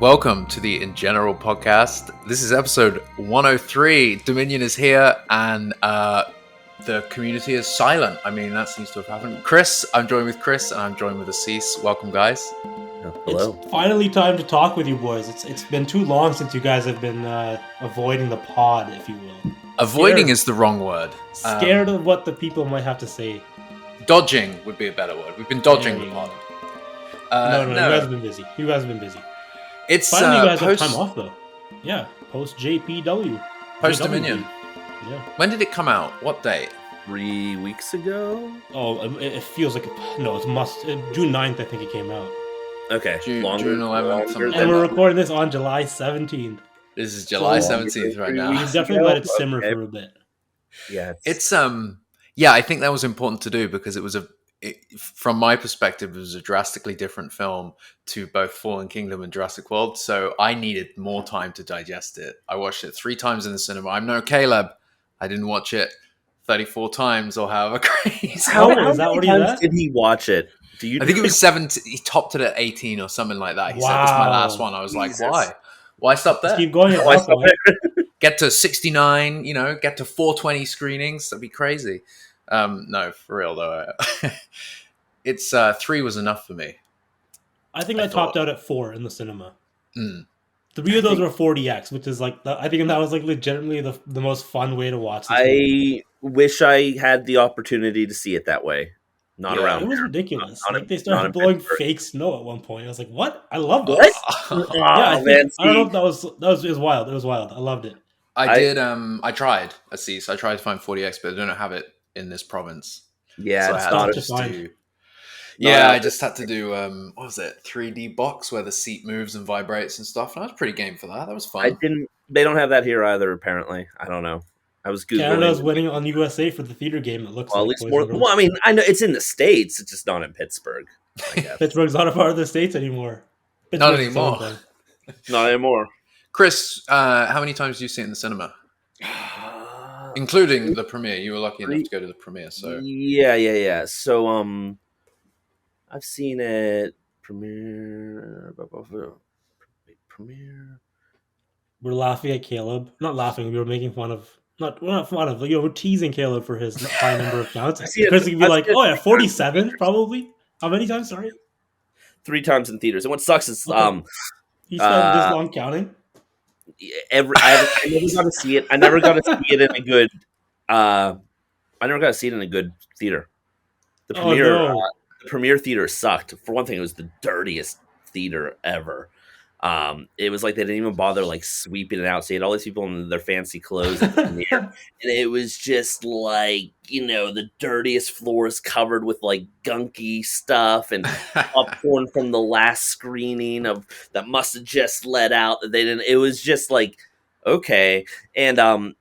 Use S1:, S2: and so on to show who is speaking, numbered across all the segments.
S1: Welcome to the InGeneral podcast. This is episode 103. Dominion is here and the community is silent. I mean, that seems to have happened. Chris, I'm joined with Chris and I'm joined with Asees. Welcome, guys.
S2: Hello.
S3: It's finally time to talk with you boys. It's been too long since you guys have been avoiding the pod, if you will.
S1: Avoiding is the wrong word.
S3: Scared of what the people might have to say.
S1: Dodging would be a better word. We've been dodging the pod.
S3: No, you guys have been busy. You guys have been busy.
S1: It's
S3: finally you guys have time off though. Yeah, post JPW.
S1: Post Dominion.
S3: Yeah.
S1: When did it come out? What date?
S2: 3 weeks ago?
S3: Oh, it feels like it's June 9th, I think it came out.
S2: Okay,
S1: June 11th.
S3: And we're recording this on July 17th.
S1: This is July 17th right now.
S3: We definitely let it simmer for a bit.
S2: Yeah,
S1: it's yeah, I think that was important to do because it was from my perspective, it was a drastically different film to both Fallen Kingdom and Jurassic World. So I needed more time to digest it. I watched it 3 times in the cinema. I'm no Caleb. I didn't watch it 34 times or however crazy.
S2: How many times did he watch it?
S1: I think it was 17. He topped it at 18 or something like that. He said, "This is my last one." I was like, "Why? Why stop there?
S3: Just keep going.
S2: Why stop there?
S1: Get to 69. Get to 420 screenings. That'd be crazy." No, for real though. It's 3 was enough for me.
S3: I think I topped out at 4 in the cinema. 3 of those were 4DX, which is I think that was legitimately the most fun way to watch this movie.
S2: Wish I had the opportunity to see it that way. Around.
S3: It was ridiculous. They started blowing fake snow at one point. I was like, "What? I loved it."
S2: What?
S3: I don't know if it was wild. It was wild. I loved it.
S1: I tried Asees. I tried to find 4DX, but I don't have it in this province.
S2: Yeah,
S1: so
S2: it's
S3: not to find.
S1: I just had to do what was it, 3D box where the seat moves and vibrates and stuff. And I was pretty game for that. That was fun.
S2: They don't have that here either. Apparently, I don't know. I was Googling.
S3: Canada's winning on USA for the theater game. It looks
S2: at
S3: like
S2: least more. Well, I mean, I know it's in the States. It's just not in Pittsburgh. I guess.
S3: Pittsburgh's not a part of the States anymore.
S1: Not anymore.
S2: Not anymore.
S1: Chris, how many times did you see it in the cinema? Including the premiere. You were lucky enough to go to the premiere. So
S2: yeah. So I've seen it premiere.
S3: We're laughing at Caleb. Not laughing. We were making fun of. We're not fun of. We're teasing Caleb for his high number of counts. Chris would be like, "Oh yeah, 47 probably." How many times? Sorry.
S2: 3 times in theaters. And what sucks is
S3: He spent this long counting.
S2: I never got to see it. I never got to see it in a good. I never got to see it in a good theater. The premiere theater sucked. For one thing, it was the dirtiest theater ever. It was like they didn't even bother sweeping it out. So you had all these people in their fancy clothes at the premiere, and it was just the dirtiest floors covered with gunky stuff and popcorn from the last screening that must have just let out that they didn't. It was just okay, and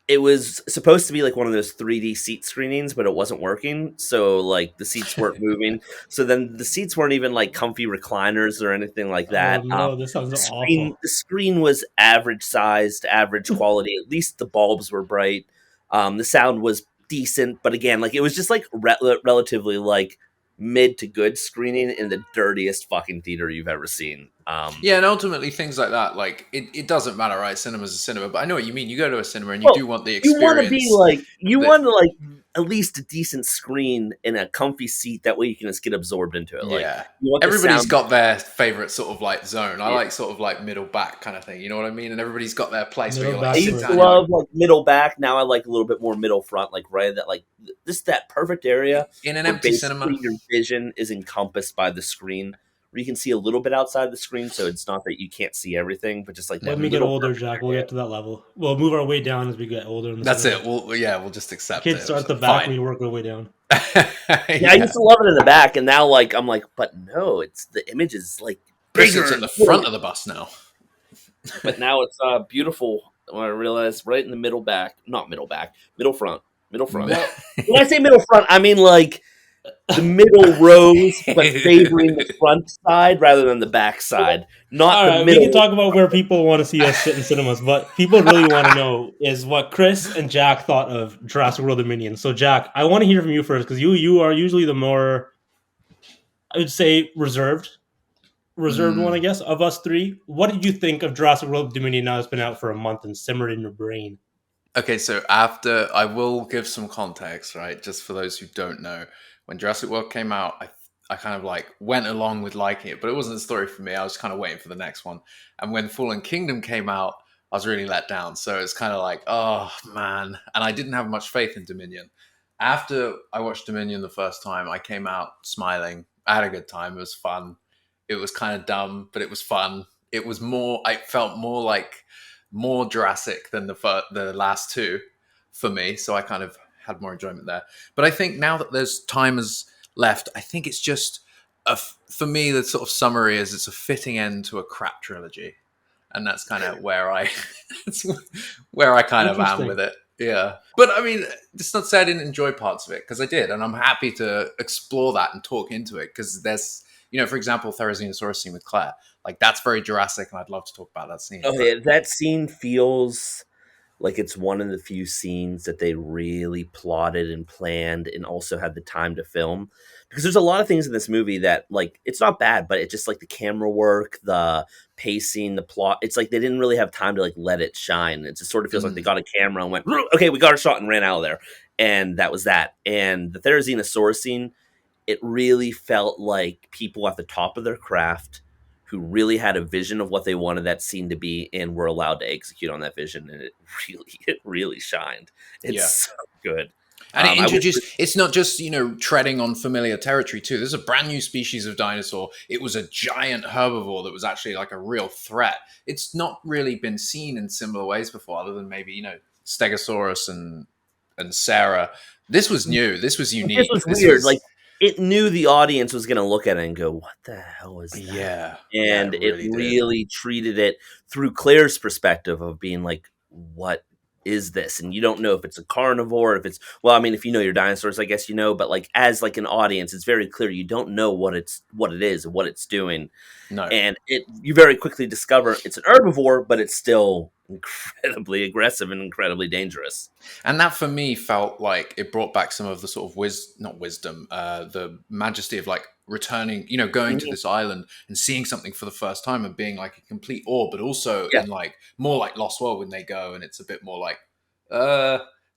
S2: it was supposed to be one of those 3D seat screenings, but it wasn't working. So the seats weren't moving. So then the seats weren't even comfy recliners or anything like that.
S3: Oh, no, this sounds awful.
S2: The screen was average sized, average quality. At least the bulbs were bright. The sound was decent, but again, it was just relatively mid to good screening in the dirtiest fucking theater you've ever seen.
S1: And ultimately things like that, it doesn't matter, right? Cinema's a cinema, but I know what you mean. You go to a cinema and you do want the experience.
S2: You want at least a decent screen in a comfy seat. That way you can just get absorbed into it.
S1: Everybody's got their favorite sort of zone. I like sort of middle back kind of thing. You know what I mean? And everybody's got their place where you're
S2: I used to love middle back. Now I like a little bit more middle front, right that that perfect area
S1: in an empty cinema.
S2: Your vision is encompassed by the screen. Where you can see a little bit outside the screen, so it's not that you can't see everything, but just
S3: when we get older, Jack, we'll get to that level. We'll move our way down as we get older.
S1: That's it. We'll just accept
S3: Kids
S1: it.
S3: start at the back and we work our way down.
S2: I used to love it in the back, and now I'm but no, it's the image is
S1: bigger. It's in the front of the bus now.
S2: But now it's beautiful. When I realized right in the middle front. When I say middle front, I mean the middle rows, but favoring the front side rather than the back side. Not the middle.
S3: We can talk about where people want to see us sit in cinemas, but people really want to know is what Chris and Jack thought of Jurassic World Dominion. So, Jack, I want to hear from you first because you are usually the more, I would say, reserved reserved one, I guess, of us three. What did you think of Jurassic World Dominion now it's been out for a month and simmered in your brain?
S1: Okay, so after I will give some context, right? Just for those who don't know, when Jurassic World came out, I kind of like went along with liking it, but it wasn't a story for me. I was kind of waiting for the next one. And when Fallen Kingdom came out, I was really let down. So it's kind of like, oh man. And I didn't have much faith in Dominion. After I watched Dominion the first time, I came out smiling. I had a good time. It was fun. It was kind of dumb, but it was fun. It was more, I felt more like more Jurassic than the last two for me. So I kind of had more enjoyment there. But I think now that there's time has left, I think it's just for me the sort of summary is it's a fitting end to a crap trilogy, and that's kind of where I it's where I kind of am with it. Yeah, but I mean, it's not to say I didn't enjoy parts of it because I did, and I'm happy to explore that and talk into it because there's, for example, Therizinosaurus scene with Claire, like that's very Jurassic, and I'd love to talk about that scene.
S2: Oh yeah, that scene feels like it's one of the few scenes that they really plotted and planned and also had the time to film. Because there's a lot of things in this movie that, like, it's not bad, but it's just like the camera work, the pacing, the plot. It's like they didn't really have time to like let it shine. It just sort of feels like they got a camera and went, okay, we got our shot and ran out of there. And that was that. And the Therizinosaurus scene, it really felt like people at the top of their craft who really had a vision of what they wanted that scene to be and were allowed to execute on that vision. And it really shined. It's so good.
S1: And it introduced, it's not just, treading on familiar territory too. There's a brand new species of dinosaur. It was a giant herbivore that was actually like a real threat. It's not really been seen in similar ways before, other than maybe, Stegosaurus and Sarah. This was new. This was unique.
S2: This was weird. Like, it knew the audience was going to look at it and go, what the hell is that?
S1: Yeah.
S2: And it really treated it through Claire's perspective of being like, what is this? And you don't know if it's a carnivore, if it's, well, I mean, if you know your dinosaurs, I guess but like as like an audience, it's very clear you don't know what it is and what it's doing.
S1: No.
S2: And you very quickly discover it's an herbivore, but it's still incredibly aggressive and incredibly dangerous.
S1: And that for me felt like it brought back some of the sort of the majesty of like returning, going to this island and seeing something for the first time and being like a complete awe, but also in like more like Lost World when they go and it's a bit more like,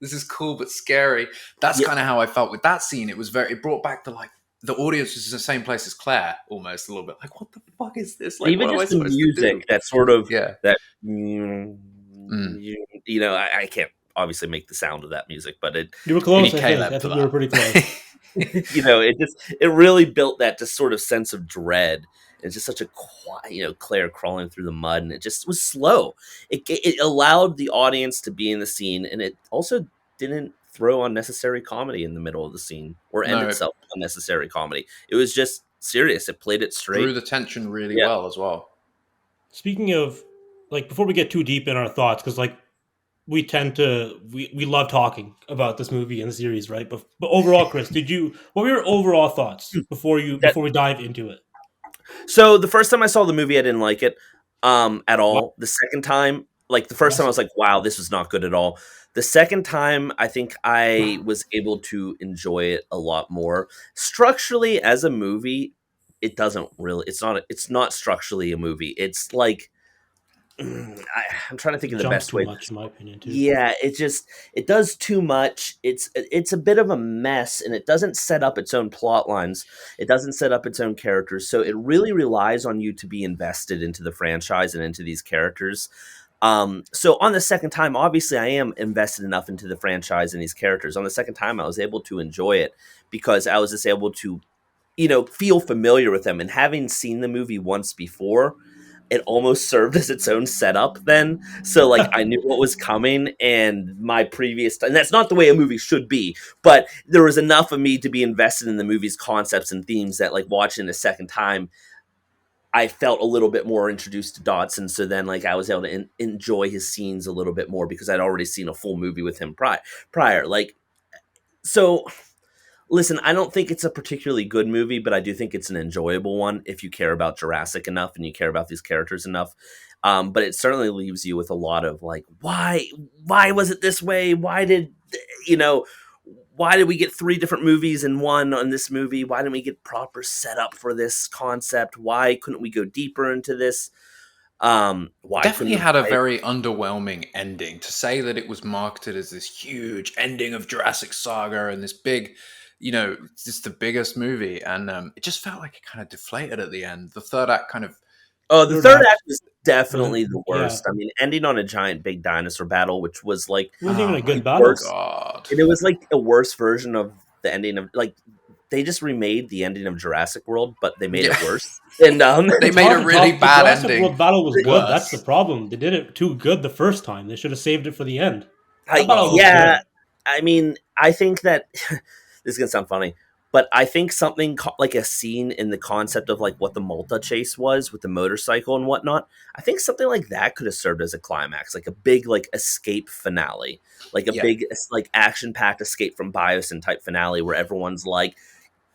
S1: this is cool but scary. That's kind of how I felt with that scene. It brought back the audience was in the same place as Claire, almost a little bit. Like, what the fuck is this? Like,
S2: even just the music, that sort of that. I can't obviously make the sound of that music, but
S3: you were close. I think you were pretty close.
S2: It really built that just sort of sense of dread. It's just such a quiet, Claire crawling through the mud, and it just was slow. It allowed the audience to be in the scene, and it also didn't throw unnecessary comedy in the middle of the scene or end itself with unnecessary comedy. It was just serious. It played it straight.
S1: Drew the tension really well as well.
S3: Speaking of, like, before we get too deep in our thoughts, because like we tend to we love talking about this movie and the series, right? But overall, Chris, what were your overall thoughts before we dive into it?
S2: So the first time I saw the movie, I didn't like it at all. Wow. The second time, like the first time I was like, wow, this was not good at all. The second time, I think I was able to enjoy it a lot more. Structurally, as a movie, it doesn't really. It's not structurally a movie. It's like I'm trying to think of the best way.
S3: Much, in my opinion, too.
S2: Yeah, it does too much. It's a bit of a mess, and it doesn't set up its own plot lines. It doesn't set up its own characters, so it really relies on you to be invested into the franchise and into these characters. So on the second time, obviously I am invested enough into the franchise and these characters. On the second time, I was able to enjoy it because I was just able to, feel familiar with them. And having seen the movie once before, it almost served as its own setup then. So like I knew what was coming, and and that's not the way a movie should be, but there was enough of me to be invested in the movie's concepts and themes that like watching a second time, I felt a little bit more introduced to Dodson. So then like I was able to enjoy his scenes a little bit more because I'd already seen a full movie with him prior. Like, so listen, I don't think it's a particularly good movie, but I do think it's an enjoyable one if you care about Jurassic enough and you care about these characters enough. But it certainly leaves you with a lot of like, why was it this way? Why did, why did we get 3 different movies in one on this movie? Why didn't we get proper setup for this concept? Why couldn't we go deeper into this? Why couldn't
S1: Definitely
S2: the
S1: had a very underwhelming ending. To say that it was marketed as this huge ending of Jurassic Saga and this big, just the biggest movie, and it just felt like it kind of deflated at the end. The third act kind of,
S2: the
S3: Third
S2: third
S3: act
S2: act was definitely the
S3: yeah.
S2: worst. I mean, ending on a giant big dinosaur battle, which was like
S3: It wasn't even
S1: oh
S3: a
S1: my
S3: good battle.
S2: worst.
S1: god,
S2: And it was like a worse version of the ending of like they just remade the ending of Jurassic World, but they made
S1: Yeah.
S2: it worse. And
S1: They
S3: It's
S1: made
S3: hard
S1: a
S3: to
S1: really
S3: top. The
S1: bad
S3: Jurassic
S1: ending
S3: World battle was good. That's the
S1: worse.
S3: problem. They did it too good the first time. They should have saved it for the end. That
S2: I,
S3: battle was
S2: yeah,
S3: good.
S2: I mean, I think that this is gonna sound funny, but I think something like a scene in the concept of like what the Malta chase was with the motorcycle and whatnot. I think something like that could have served as a climax, like a big like escape finale, like a
S1: Yeah,
S2: big like action packed escape from Biosyn type finale where everyone's like,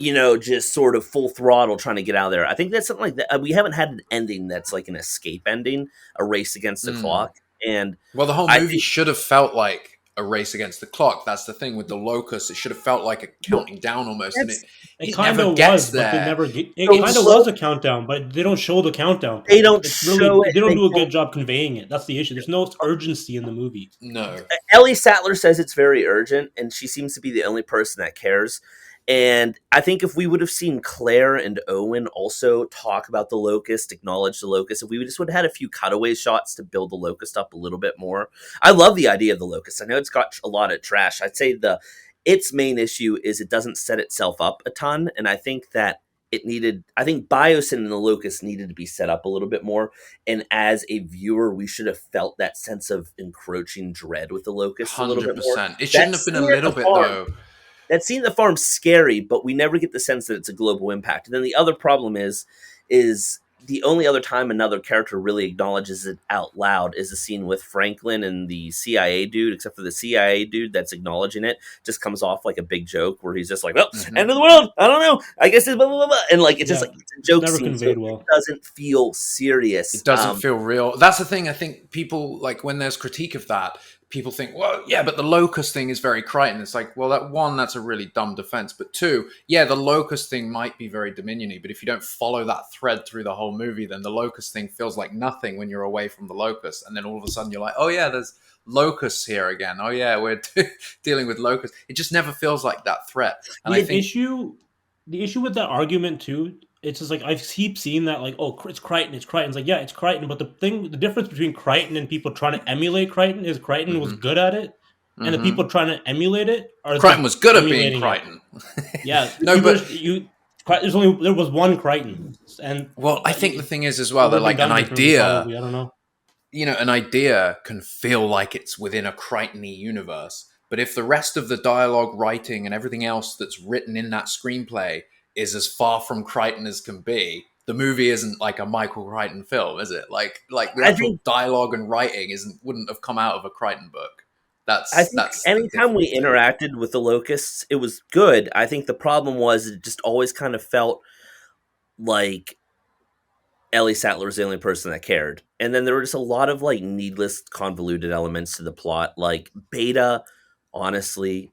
S2: just sort of full throttle trying to get out of there. I think that's something like that. We haven't had an ending that's like an escape ending, a race against the clock, and
S1: well, the whole
S2: I
S1: movie
S2: think.
S1: should have felt like a race against the clock. That's the thing with the locust; it should have felt like a
S2: Well,
S1: counting down almost, and it
S2: that's
S3: It
S1: it
S3: kind
S1: never
S3: of
S1: gets
S3: was, but they
S1: there.
S3: never. It
S2: so
S3: kind of
S2: slow.
S3: was a countdown, but they don't show the countdown
S2: They
S3: part.
S2: don't
S3: It's really
S2: show it.
S3: they don't
S2: They
S3: do a
S2: don't.
S3: good job conveying it. That's the issue. There's no urgency in the movie.
S1: No,
S2: Ellie Sattler says it's very urgent, and she seems to be the only person that cares. And I think if we would have seen Claire and Owen also talk about the locust, acknowledge the locust, if we just would have had a few cutaway shots to build the locust up a little bit more. I love the idea of the locust. I know it's got a lot of trash. I'd say its main issue is it doesn't set itself up a ton, and I think that I think Biosyn and the locust needed to be set up a little bit more. And as a viewer, we should have felt that sense of encroaching dread with the locust a little bit more.
S1: 100%. It
S2: That
S1: shouldn't have been a
S2: scene at
S1: little
S2: the
S1: bit
S2: farm,
S1: though.
S2: that farm's scary, but we never get the sense that it's a global impact. And then the other problem is the only other time another character really acknowledges it out loud is the scene with Franklin and the CIA dude, except for the CIA dude that's acknowledging it just comes off like a big joke where he's just like, well, end of the world. I don't know. I guess it's blah, blah, blah, blah. And like, it's just like, it's a joke
S3: Never
S2: scene. So
S3: conveyed
S2: it
S3: well.
S2: doesn't feel serious.
S1: It doesn't feel real. That's the thing. I think people, like, when there's critique of that, people think, well, yeah, but the locust thing is very Crichton. It's like, well, that's a really dumb defense. But two, yeah, the locust thing might be very Dominion-y, but if you don't follow that thread through the whole movie, then the locust thing feels like nothing when you're away from the locust. And then all of a sudden you're like, oh yeah, there's locusts here again. Oh yeah, we're dealing with locusts. It just never feels like that threat. And I think
S3: The issue with that argument too, it's just like I keep seeing that like, oh, it's Crichton. It's like, yeah, it's Crichton. But the difference between Crichton and people trying to emulate Crichton is Crichton was good at it, and the people trying to emulate it are
S1: Crichton was good at being
S3: emulating it.
S1: Crichton.
S3: Yeah,
S1: No, but
S3: there was one Crichton, and
S1: well, I think the thing is as
S3: it
S1: well,
S3: would
S1: that
S3: have been
S1: like an
S3: done differently,
S1: idea,
S3: probably. I don't know.
S1: an idea can feel like it's within a Crichton-y universe. But if the rest of the dialogue, writing, and everything else that's written in that screenplay is as far from Crichton as can be, the movie isn't like a Michael Crichton film, is it? Like the actual dialogue and writing wouldn't have come out of a Crichton book.
S2: I think
S1: That's
S2: anytime we interacted with the locusts, it was good. I think the problem was it just always kind of felt like Ellie Sattler was the only person that cared. And then there were just a lot of like needless, convoluted elements to the plot. Like Beta, honestly,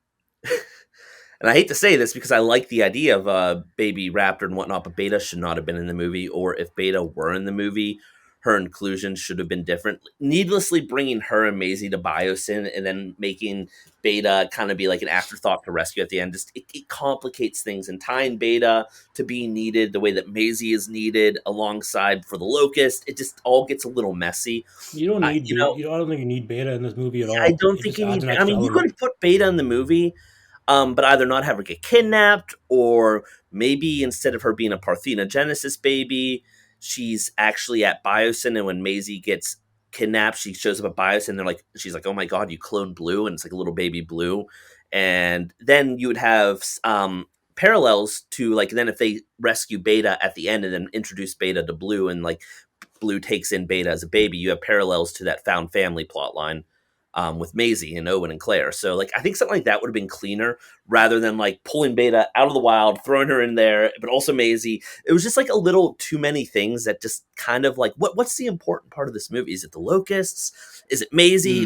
S2: and I hate to say this because I like the idea of a baby raptor and whatnot, but Beta should not have been in the movie. Or if Beta were in the movie, her inclusion should have been different. Needlessly bringing her and Maisie to Biosyn and then making Beta kind of be like an afterthought to rescue at the end, just it complicates things. And tying Beta to being needed the way that Maisie is needed alongside for the Locust, it just all gets a little messy.
S3: You don't need I don't think you need Beta in this movie at all.
S2: I don't think you need. I mean, you could have put Beta in the movie. But either not have her get kidnapped, or maybe instead of her being a Parthenogenesis baby, she's actually at Biosyn, and when Maisie gets kidnapped, she shows up at Biosyn, and she's like, oh my god, you cloned Blue, and it's like a little baby Blue. And then you would have parallels to, like, then if they rescue Beta at the end and then introduce Beta to Blue, and like Blue takes in Beta as a baby, you have parallels to that found family plot line. With Maisie and Owen and Claire. So like I think something like that would have been cleaner rather than like pulling Beta out of the wild, throwing her in there, but also Maisie. It was just like a little too many things that just kind of like what's the important part of this movie? Is it the locusts? Is it Maisie?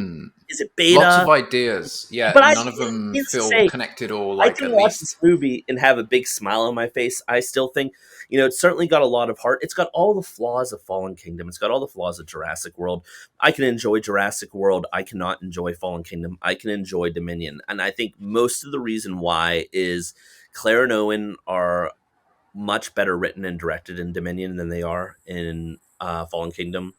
S2: Is it
S1: Lots
S2: beta?
S1: of ideas. Yeah,
S2: But
S1: none of them
S2: needless to
S1: feel
S2: say,
S1: connected or
S2: I
S1: like
S2: can
S1: at
S2: watch this
S1: least.
S2: movie and have a big smile on my face. I still think, it's certainly got a lot of heart. It's got all the flaws of Fallen Kingdom. It's got all the flaws of Jurassic World. I can enjoy Jurassic World. I cannot enjoy Fallen Kingdom. I can enjoy Dominion. And I think most of the reason why is Claire and Owen are much better written and directed in Dominion than they are in Fallen Kingdom.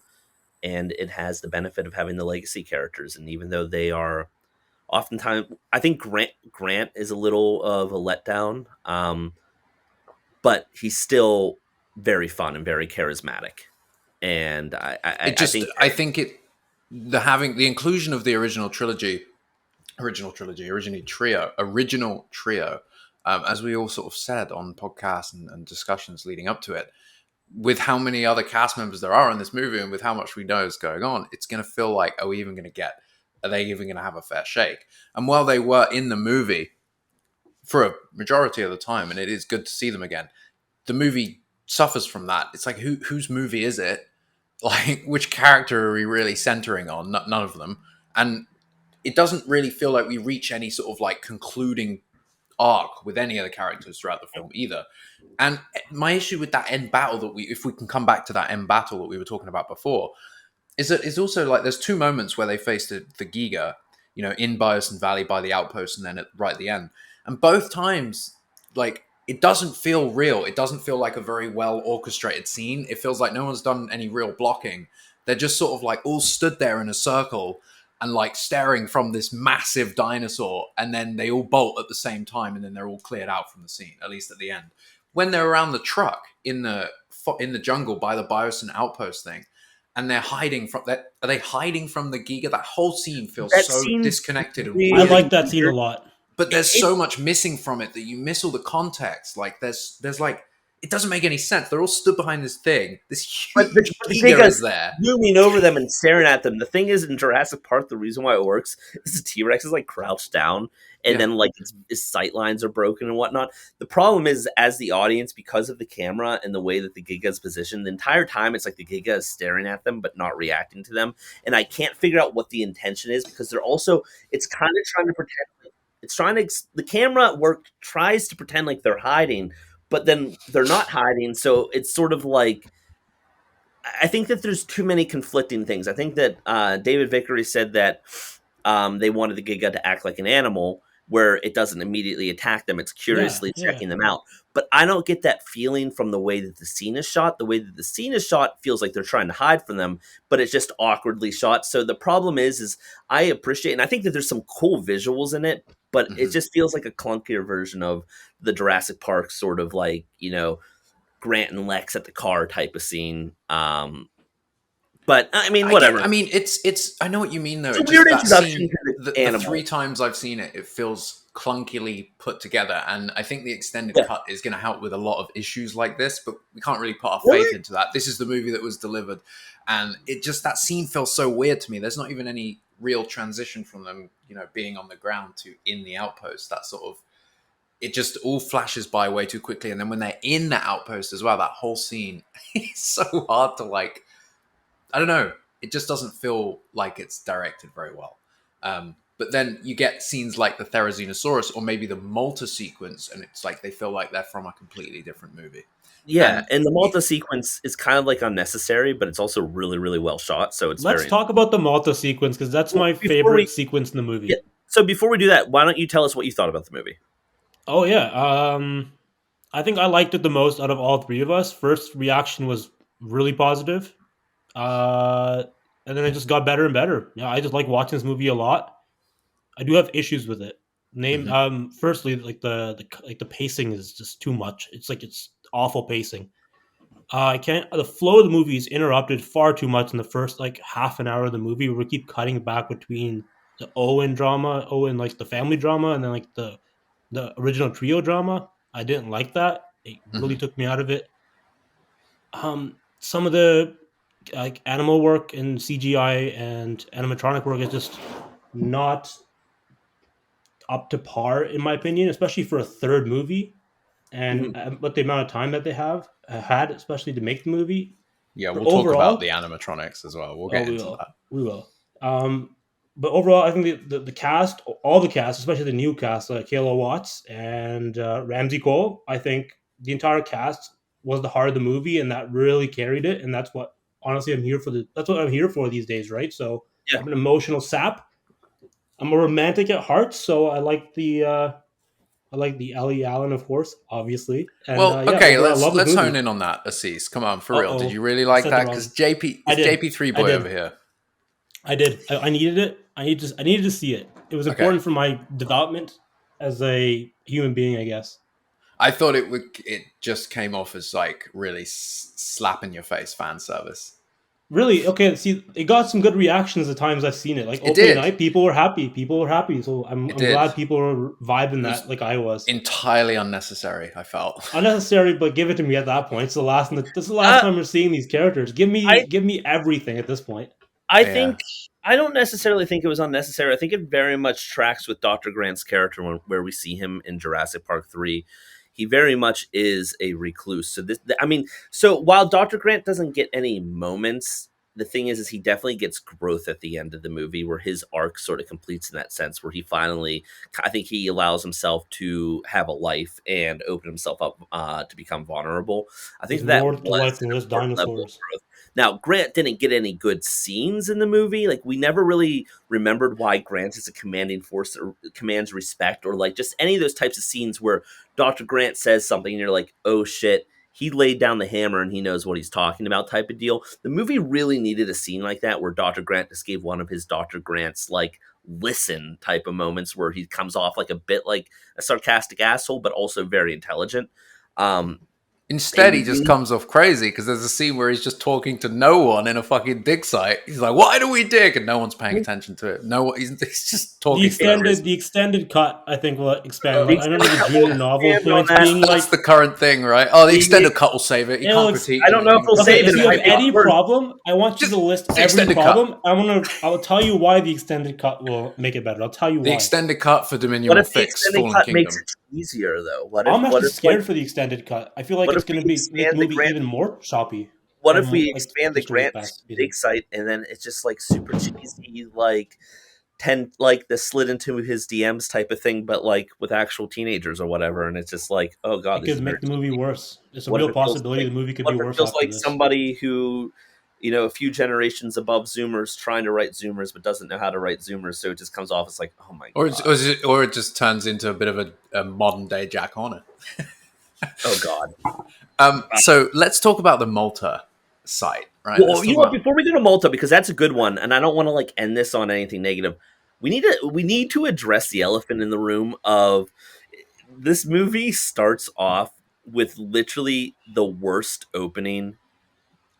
S2: And it has the benefit of having the legacy characters. And even though they are oftentimes, I think Grant is a little of a letdown, but he's still very fun and very charismatic. And I think
S1: I think the inclusion of the original trio, as we all sort of said on podcasts and discussions leading up to it, with how many other cast members there are in this movie and with how much we know is going on, it's going to feel like, are they even going to have a fair shake? And while they were in the movie for a majority of the time, and it is good to see them again, the movie suffers from that. It's like, whose movie is it? Like, which character are we really centering on? None of them. And it doesn't really feel like we reach any sort of like concluding arc with any of the characters throughout the film either. And my issue with that end battle if we can come back to that end battle that we were talking about before, is that it's also like there's two moments where they face the Giga, in Biosin Valley by the outpost, and then right at the end. And both times, like, it doesn't feel real. It doesn't feel like a very well orchestrated scene. It feels like no one's done any real blocking. They're just sort of like all stood there in a circle and like staring from this massive dinosaur, and then they all bolt at the same time, and then they're all cleared out from the scene, at least at the end. When they're around the truck in the jungle by the Biosin outpost thing, and they're hiding from that. Are they hiding from the Giga? That whole scene feels
S2: that
S1: so
S2: scene's
S1: disconnected and
S3: I
S1: weird.
S2: really
S3: like that scene a
S2: weird.
S3: lot.
S1: But there's
S2: It,
S1: so much missing from it that you miss all the context. Like there's like, it doesn't make any sense. They're all stood behind this thing. This huge
S2: but the
S1: Giga
S2: Giga's
S1: is there.
S2: looming over them and staring at them. The thing is, in Jurassic Park, the reason why it works is the T-Rex is like crouched down, and
S1: Yeah.
S2: then like its sight lines are broken and whatnot. The problem is, as the audience, because of the camera and the way that the Giga is positioned, the entire time it's like the Giga is staring at them but not reacting to them, and I can't figure out what the intention is because it's kind of trying to pretend. The camera work tries to pretend like they're hiding, but then they're not hiding. So it's sort of like, I think that there's too many conflicting things. I think that David Vickery said that they wanted the Giga to act like an animal where it doesn't immediately attack them. It's curiously checking them out. But I don't get that feeling from the way that the scene is shot. The way that the scene is shot feels like they're trying to hide from them, but it's just awkwardly shot. So the problem is I appreciate, and I think that there's some cool visuals in it, but it just feels like a clunkier version of the Jurassic Park sort of like, Grant and Lex at the car type of scene. But I mean, whatever.
S1: It's. I know what you mean, though.
S2: It's a weird
S1: that
S2: introduction
S1: scene,
S2: to the
S1: the
S2: animal.
S1: 3 times I've seen it, it feels clunkily put together, and I think the extended cut is going to help with a lot of issues like this. But we can't really put our faith into that. This is the movie that was delivered, and that scene feels so weird to me. There's not even any real transition from them, being on the ground to in the outpost. That sort of. It just all flashes by way too quickly, and then when they're in the outpost as well, that whole scene is so hard to like. I don't know. It just doesn't feel like it's directed very well. But then you get scenes like the Therizinosaurus or maybe the Malta sequence, and it's like they feel like they're from a completely different movie.
S2: Yeah, and the Malta sequence is kind of like unnecessary, but it's also really, really well shot. So
S3: Let's talk about the Malta sequence because that's my favorite sequence in the movie.
S2: Yeah. So before we do that, why don't you tell us what you thought about the movie?
S3: Oh yeah, I think I liked it the most out of all 3 of us. First reaction was really positive. And then it just got better and better. Yeah, I just like watching this movie a lot. I do have issues with it. Firstly, like the pacing is just too much. It's awful pacing. I can't. The flow of the movie is interrupted far too much in the first like half an hour of the movie. Where we keep cutting back between the Owen like the family drama, and then like the original trio drama. I didn't like that. It really took me out of it. Some of the like animal work and CGI and animatronic work is just not up to par in my opinion, especially for a third movie and but the amount of time that they have had, especially to make the movie.
S1: Yeah,
S3: But
S1: we'll talk about the animatronics as well. We'll get into that.
S3: We will. but overall, I think the cast, all the cast, especially the new cast, Kayla Watts and Ramsey Cole, I think the entire cast was the heart of the movie, and that really carried it. And that's what honestly I'm here for. That's what I'm here for these days, right? So
S2: Yeah.
S3: I'm an emotional sap. I'm a romantic at heart, so I like the Ellie Allen, of course, obviously, and
S1: Well,
S3: yeah,
S1: okay,
S3: overall, I
S1: let's
S3: love the
S1: let's hone
S3: movie.
S1: in on that, Asees. Come on, for
S3: Uh
S1: real. Did
S3: oh,
S1: you really
S3: I
S1: like
S3: said the
S1: that? Because
S3: wrong.
S1: JP,
S3: I
S1: it's
S3: did.
S1: JP3
S3: I
S1: boy over
S3: did.
S1: here.
S3: I did. I needed it. I needed to see it. It was
S1: Okay.
S3: important for my development as a human being, I guess.
S1: I thought it just came off as like really slap in your face fan service.
S3: Really, okay. See, it got some good reactions the times I've seen it. Like
S1: It
S3: opening
S1: did.
S3: night, people were happy. People were happy. So
S1: It
S3: I'm
S1: did.
S3: glad people were vibing
S1: It
S3: that
S1: was
S3: like I was.
S1: entirely unnecessary, I felt.
S3: Unnecessary, but give it to me at that point. It's the last. This is the last
S2: Uh,
S3: time we're seeing these characters.
S2: I
S3: Give me everything at this point.
S2: I
S1: Yeah.
S2: think I don't necessarily think it was unnecessary. I think it very much tracks with Dr. Grant's character where we see him in Jurassic Park 3. He very much is a recluse. So I mean, so while Dr. Grant doesn't get any moments, the thing is he definitely gets growth at the end of the movie where his arc sort of completes in that sense where he finally, I think he allows himself to have a life and open himself up to become vulnerable. I
S3: There's
S2: think that
S3: more to
S2: was
S3: life
S2: an
S3: than just
S2: important level of
S3: dinosaurs.
S2: growth. Now, Grant didn't get any good scenes in the movie. Like, we never really remembered why Grant is a commanding force that commands respect, or like just any of those types of scenes where Dr. Grant says something and you're like, oh shit, he laid down the hammer and he knows what he's talking about type of deal. The movie really needed a scene like that where Dr. Grant just gave one of his Dr. Grant's like listen type of moments where he comes off like a bit like a sarcastic asshole, but also very intelligent. Um,
S1: Instead,
S2: and
S1: he
S2: you
S1: just
S2: really
S1: comes off crazy because there's a scene where he's just talking to no one in a fucking dig site. He's like, "Why do we dig?" And no one's paying attention to it. No one. He's just talking for no reason.
S3: The extended cut, I think, will expand.
S2: the
S3: I remember
S2: extended
S3: the
S2: cut will
S3: junior novel
S2: expand on
S3: points
S2: that.
S3: being
S1: That's
S3: like,
S1: the current thing, right? Oh, the
S2: The
S1: extended cut will save it. You
S3: it'll
S1: can't
S3: ex-
S1: critique
S2: I don't know if
S1: anything.
S2: we'll
S3: okay.
S2: save it.
S3: If
S2: It
S3: you have
S2: might make
S3: any
S2: it worse.
S3: problem, I want you
S1: Just
S3: to list
S1: it's the
S3: every
S1: extended cut.
S3: problem. I will tell you why the extended cut will make it better. I'll tell you
S1: The
S3: why.
S1: extended cut for Dominion
S2: What
S1: will
S2: if the
S1: fix
S2: extended
S1: Fallen
S2: cut makes
S1: Kingdom.
S2: it easier though?
S3: I'm
S2: What
S3: actually
S2: if like
S3: scared for the extended cut. I feel like
S2: what
S3: it's
S2: if we
S3: going to be make the
S2: expand the
S3: movie
S2: Grant
S3: even more choppy
S2: what
S3: or
S2: if we
S3: like
S2: expand the
S3: destroy it
S2: Grant
S3: past
S2: dig
S3: speeding.
S2: site and then it's just like super cheesy like 10 like the slid into his DMs type of thing, but like with actual teenagers or whatever, and it's just like, oh god,
S3: It
S2: this
S3: could
S2: is very
S3: make the movie
S2: cheesy.
S3: worse. It's a
S2: What if
S3: real
S2: it feels
S3: possibility
S2: like
S3: the movie could
S2: what
S3: be
S2: if it
S3: worse
S2: feels
S3: after
S2: like
S3: this.
S2: somebody who a few generations above Zoomers trying to write Zoomers but doesn't know how to write Zoomers, so it just comes off as like, oh my
S1: Or,
S2: god.
S1: or it just turns into a bit of a modern day Jack Horner.
S2: Oh god.
S1: So let's talk about the Malta site, right? Let's
S2: Well, you
S1: talk
S2: know what?
S1: about.
S2: Before we go to Malta, because that's a good one, and I don't want to like end this on anything negative. We need to address the elephant in the room of this movie starts off with literally the worst opening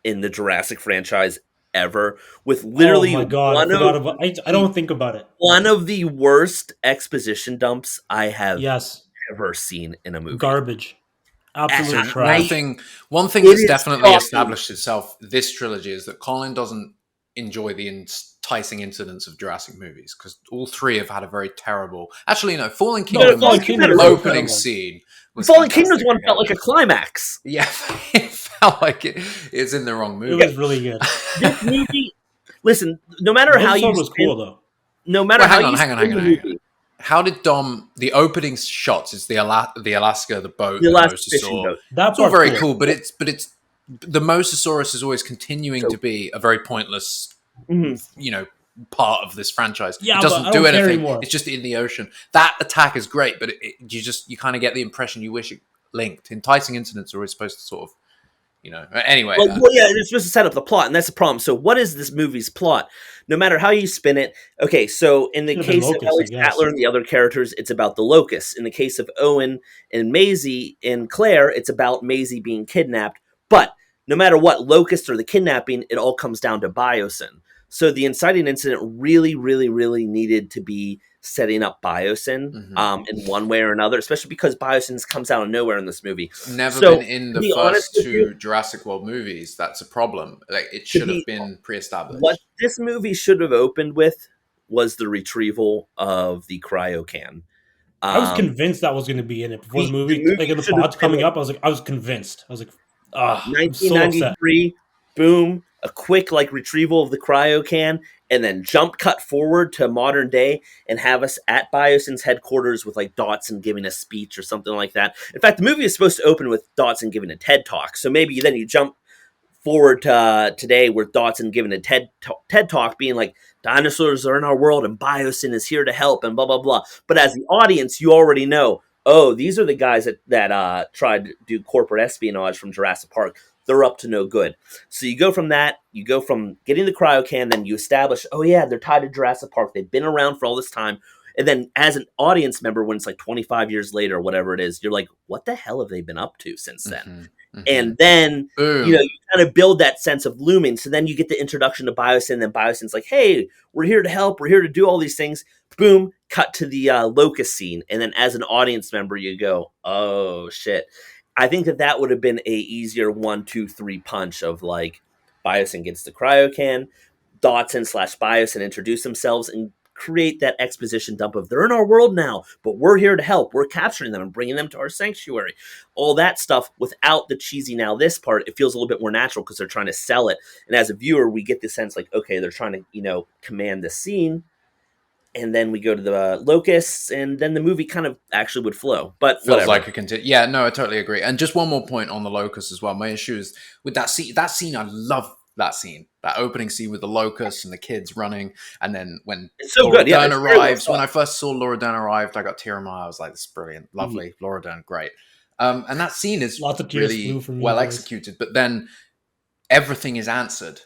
S2: in the Jurassic franchise ever, with
S3: Oh
S2: literally
S3: my god, I forgot about. I
S2: the
S3: don't think about it.
S2: one of the worst exposition dumps I have
S3: Yes,
S2: ever seen in a movie.
S3: garbage, absolute
S1: So
S2: I
S3: trash.
S1: one thing
S2: it
S1: that's
S2: is
S1: definitely
S2: shocking.
S1: established itself this trilogy is that Colin doesn't enjoy the enticing incidents of Jurassic movies because all three have had a very terrible. Actually, no, Fallen
S2: You know,
S1: Kingdom's
S2: Fallen
S3: Fallen
S2: Kingdom had a
S3: Kingdom is
S2: real
S1: opening
S3: incredible.
S1: scene was
S2: Fallen Kingdom's
S1: fantastic.
S2: one
S1: Yeah,
S2: felt like a climax.
S1: yeah, it felt like it's in the wrong
S3: It
S1: movie.
S3: was really good.
S2: This movie, listen, no matter how you
S3: Mosasaur was
S2: spin,
S3: cool though.
S2: no matter
S1: Well,
S2: how
S1: hang on,
S2: you
S1: hang on,
S2: spin
S1: hang
S2: the
S1: on, hang on.
S2: movie,
S1: How did Dom the opening shots? It's the Alaska, the boat,
S2: the
S1: the
S2: last fishing
S1: mosasaur.
S2: boat.
S3: That
S1: It's all
S3: part's
S1: very
S3: cool.
S1: cool, but it's the mosasaurus is always continuing
S2: So,
S1: to be a very pointless,
S2: mhm.
S1: part of this franchise. It
S3: Yeah, but
S1: doesn't
S3: I
S1: do
S3: don't care
S1: anything.
S3: anymore.
S1: It's just in the ocean. That attack is great, but you kind of get the impression you wish it linked. Enticing incidents are always supposed to sort of, Anyway,
S2: Yeah, it's supposed to set up the plot, and that's the problem. So, what is this movie's plot? No matter how you spin it, okay. So, in the
S3: Should have been
S2: case of
S3: Locust,
S2: Ellie
S3: I guess.
S2: Statler and the other characters, it's about the locusts. In the case of Owen and Maisie and Claire, it's about Maisie being kidnapped. But no matter what, locust or the kidnapping, it all comes down to Biosyn. So, the inciting incident really, really, really needed to be setting up Biosyn in one way or another, especially because Biosyn comes out of nowhere in this movie.
S1: never
S2: So,
S1: been in
S2: to
S1: the
S2: be honest
S1: first
S2: with you,
S1: two Jurassic World movies. That's a problem. Like it
S2: to
S1: should have
S2: be
S1: been
S2: what
S1: pre-established.
S2: this movie should have opened with was the retrieval of the cryo can.
S3: I was
S2: Um,
S3: convinced that was going to be in it before
S2: the movie
S3: like in the
S2: should have
S3: pods
S2: been
S3: coming
S2: like
S3: up. I was convinced. I was like, ah, I'm so upset.
S2: 1993, boom, a quick like retrieval of the cryo can, and then jump cut forward to modern day and have us at Biosyn's headquarters with like Dotson giving a speech or something like that. In fact, the movie is supposed to open with Dotson giving a TED talk. So maybe then you jump forward to today where Dotson giving a TED talk being like, dinosaurs are in our world and Biosyn is here to help and blah, blah, blah. But as the audience, you already know, oh, these are the guys that tried to do corporate espionage from Jurassic Park. They're up to no good. So you go from that, you go from getting the cryocan, then you establish, oh yeah, they're tied to Jurassic Park. They've been around for all this time. And then as an audience member, when it's like 25 years later, or whatever it is, you're like, what the hell have they been up to since then? And then, you kind of build that sense of looming. So then you get the introduction to Biosyn. Then Biosyn's like, hey, we're here to help. We're here to do all these things. Boom, cut to the locust scene. And then as an audience member, you go, oh, shit. I think that would have been a easier 1, 2, 3 punch of like Biosyn gets the cryocan, Dotson / Biosyn introduce themselves and create that exposition dump of they're in our world now, but we're here to help. We're capturing them and bringing them to our sanctuary. All that stuff without the cheesy now this part, it feels a little bit more natural because they're trying to sell it. And as a viewer, we get the sense like, okay, they're trying to, command the scene. And then we go to the locusts, and then the movie kind of actually would flow. But
S1: feels
S2: whatever.
S1: like a continue. Yeah, no, I totally agree. And just one more point on the locusts as well. My issue is with that scene. That scene, I love that scene. That opening scene with the locusts and the kids running, and then when
S2: it's so
S1: Laura
S2: good. Yeah,
S1: Dern arrives. When I first saw Laura Dern arrived, I got tear in my eye. I was like, "This is brilliant, lovely, Laura Dern, great." And that scene is
S3: Lots of tears
S1: really
S3: flew from
S1: well
S3: your eyes.
S1: executed. But then everything is answered.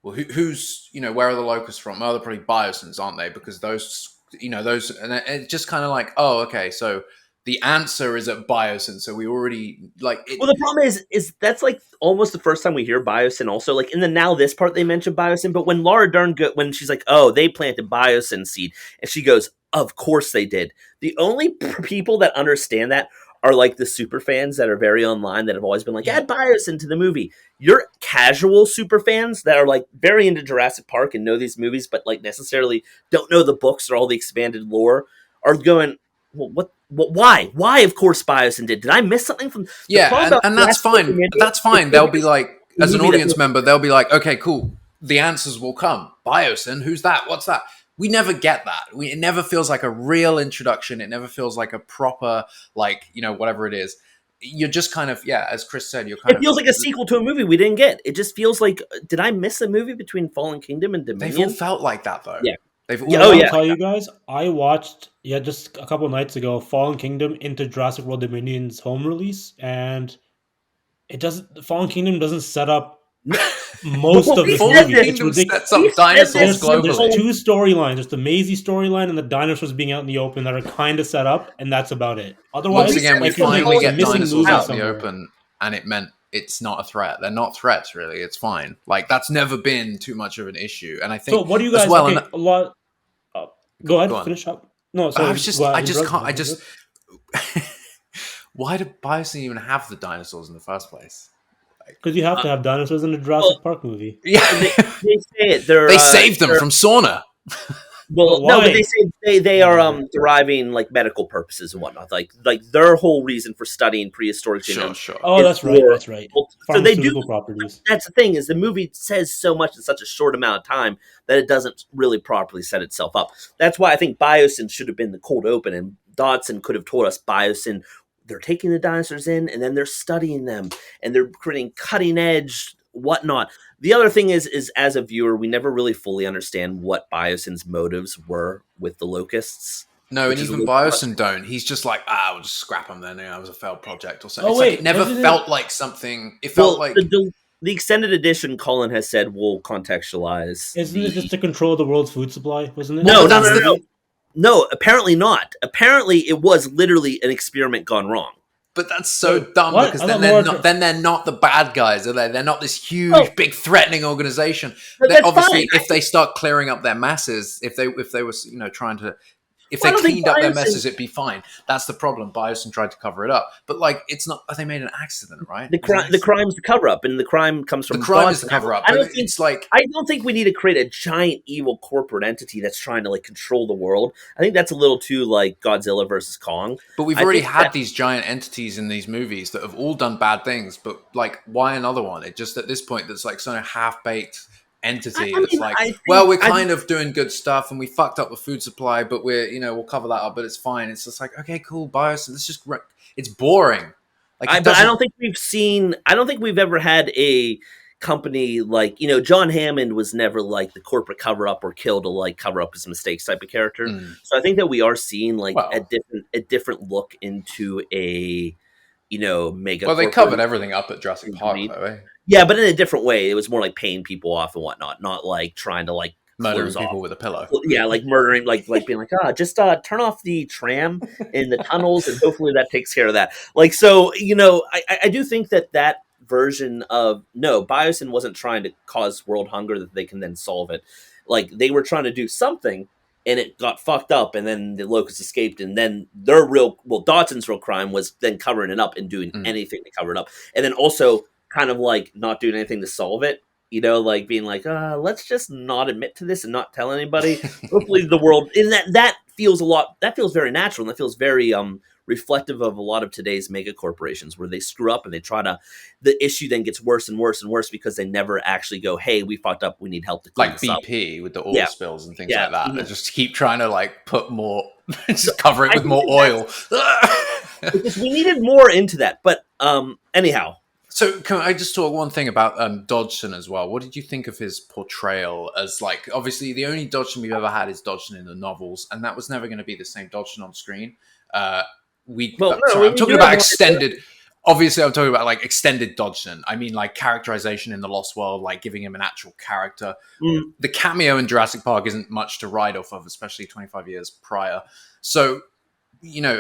S1: Well, who's where are the locusts from? Oh, they're probably Biosyns, aren't they? Because those and it's just kind of like, oh, okay, so the answer is at Biosyn, so we already like it.
S2: Well, the problem is that's like almost the first time we hear Biosyn. Also, like in the now this part, they mention Biosyn, but when Laura Dern when she's like, "Oh, they planted Biosyn seed," and she goes, "Of course they did." The only people that understand that are like the super fans that are very online that have always been like, "Add Biosyn to the movie." Your casual super fans that are like very into Jurassic Park and know these movies, but like necessarily don't know the books or all the expanded lore, are going, well, what? Why? Why? Of course, Biosyn did. Did I miss something from?
S1: And that's fine. That's fine. They'll be like, as an audience member, they'll be like, okay, cool. The answers will come. Biosyn, who's that? What's that? We never get that. It never feels like a real introduction. It never feels like a proper, like whatever it is. You're just kind of, as Chris said, you're kind of.
S2: It feels like a sequel to a movie we didn't get. It just feels like, did I miss a movie between Fallen Kingdom and Dominion?
S1: They've all felt like that though.
S2: Yeah.
S3: I'll tell you guys, I watched just a couple of nights ago Fallen Kingdom into Jurassic World Dominion's home release, and Fallen Kingdom doesn't set up most of this movie. It's ridiculous.
S1: Sets up dinosaurs globally.
S3: There's 2 storylines. There's the Maisie storyline and the dinosaurs being out in the open that are kind of set up, and that's about it. Otherwise,
S1: once again, we finally get dinosaurs out in the
S3: somewhere.
S1: open, and it meant it's not a threat. They're not threats, really. It's fine. Like that's never been too much of an issue. And I think.
S3: So, what do you guys?
S1: Well,
S3: a lot. Go ahead. Finish up. No, sorry.
S1: I just can't. Why did Biosyn even have the dinosaurs in the first place?
S3: Because you have to have dinosaurs in a Jurassic Park movie.
S1: Yeah,
S2: they say it.
S1: They saved them from sauna.
S2: Well, no, but they say they are deriving like medical purposes and whatnot. Like their whole reason for studying prehistoric genomes.
S1: Sure.
S3: Oh, that's right. That's right.
S2: So they do
S3: properties.
S2: That's the thing is the movie says so much in such a short amount of time that it doesn't really properly set itself up. That's why I think Biosyn should have been the cold open, and Dodson could have told us Biosyn. They're taking the dinosaurs in, and then they're studying them, and they're creating cutting edge whatnot. The other thing is as a viewer, we never really fully understand what Biosyn's motives were with the locusts.
S1: No, and even Biosyn don't. He's just like, we'll just scrap them then. It was a failed project or something.
S3: Like
S1: it never felt like something. It felt like
S2: the extended edition. Colin has said will contextualize.
S3: Isn't it just to control the world's food supply? Wasn't it?
S2: No. No, apparently not. Apparently, it was literally an experiment gone wrong.
S1: But that's so dumb because then they're not the bad guys, are they? They're not this huge, big, threatening organization. Obviously, if they start clearing up their messes, if they were trying to. If they cleaned up their messes, it'd be fine. That's the problem. Biosyn tried to cover it up, but it's not. They made an accident, right?
S2: The crime's the cover up, and the crime comes from
S1: the crime is the cover up. I don't
S2: think we need to create a giant evil corporate entity that's trying to control the world. I think that's a little too like Godzilla versus Kong.
S1: But we've already had these giant entities in these movies that have all done bad things. But why another one? It just at this point that's so half baked. entity.
S2: I
S1: It's
S2: mean,
S1: like,
S2: I
S1: well,
S2: think
S1: we're
S2: I
S1: kind of doing good stuff and we fucked up the food supply, but we'll cover that up, but it's fine. It's just like, okay, cool, bios. Let's just, it's boring. Like, it
S2: but I
S1: doesn't.
S2: don't think we've seen. I don't think we've ever had a company like John Hammond was never like the corporate cover up or kill to like cover up his mistakes type of character.
S1: Mm,
S2: So I think that we are seeing like
S1: well,
S2: a different look into a mega
S1: well, they covered
S2: corporation.
S1: everything up at Jurassic Park, though, eh?
S2: Yeah, but in a different way. It was more like paying people off and whatnot, not like trying to like
S1: Murdering
S2: close off.
S1: people with a pillow.
S2: Yeah, like murdering, like being like, just turn off the tram in the tunnels, and hopefully that takes care of that. Like, so I do think that version of no, Biosyn wasn't trying to cause world hunger that they can then solve it. Like they were trying to do something, and it got fucked up, and then the locusts escaped, and then Dodson's real crime was then covering it up and doing
S1: Mm.
S2: anything to cover it up, and then also kind of like not doing anything to solve it. Like being like, let's just not admit to this and not tell anybody. Hopefully, the world in that feels a lot. That feels very natural, and that feels very reflective of a lot of today's mega corporations, where they screw up and they try to. The issue then gets worse and worse and worse because they never actually go, "Hey, we fucked up. We need help to clean
S1: Like
S2: this up."
S1: BP with the oil
S2: Yeah,
S1: spills and things
S2: yeah.
S1: like that. They just keep trying to like put more,
S2: So
S1: just cover it
S2: I
S1: with
S2: think
S1: more oil.
S2: because we needed more into that. But anyhow,
S1: So, can I just talk one thing about Dodgson as well? What did you think of his portrayal as, like, obviously the only Dodgson we've ever had is Dodgson in the novels, and that was never going to be the same Dodgson on screen.
S2: well, no,
S1: Sorry, I'm
S2: we
S1: talking
S2: do have
S1: about
S2: more.
S1: extended. Obviously, I'm talking about like extended Dodgson. I mean, like characterization in the Lost World, like giving him an actual character.
S2: Mm,
S1: The cameo in Jurassic Park isn't much to ride off of, especially 25 years prior. So,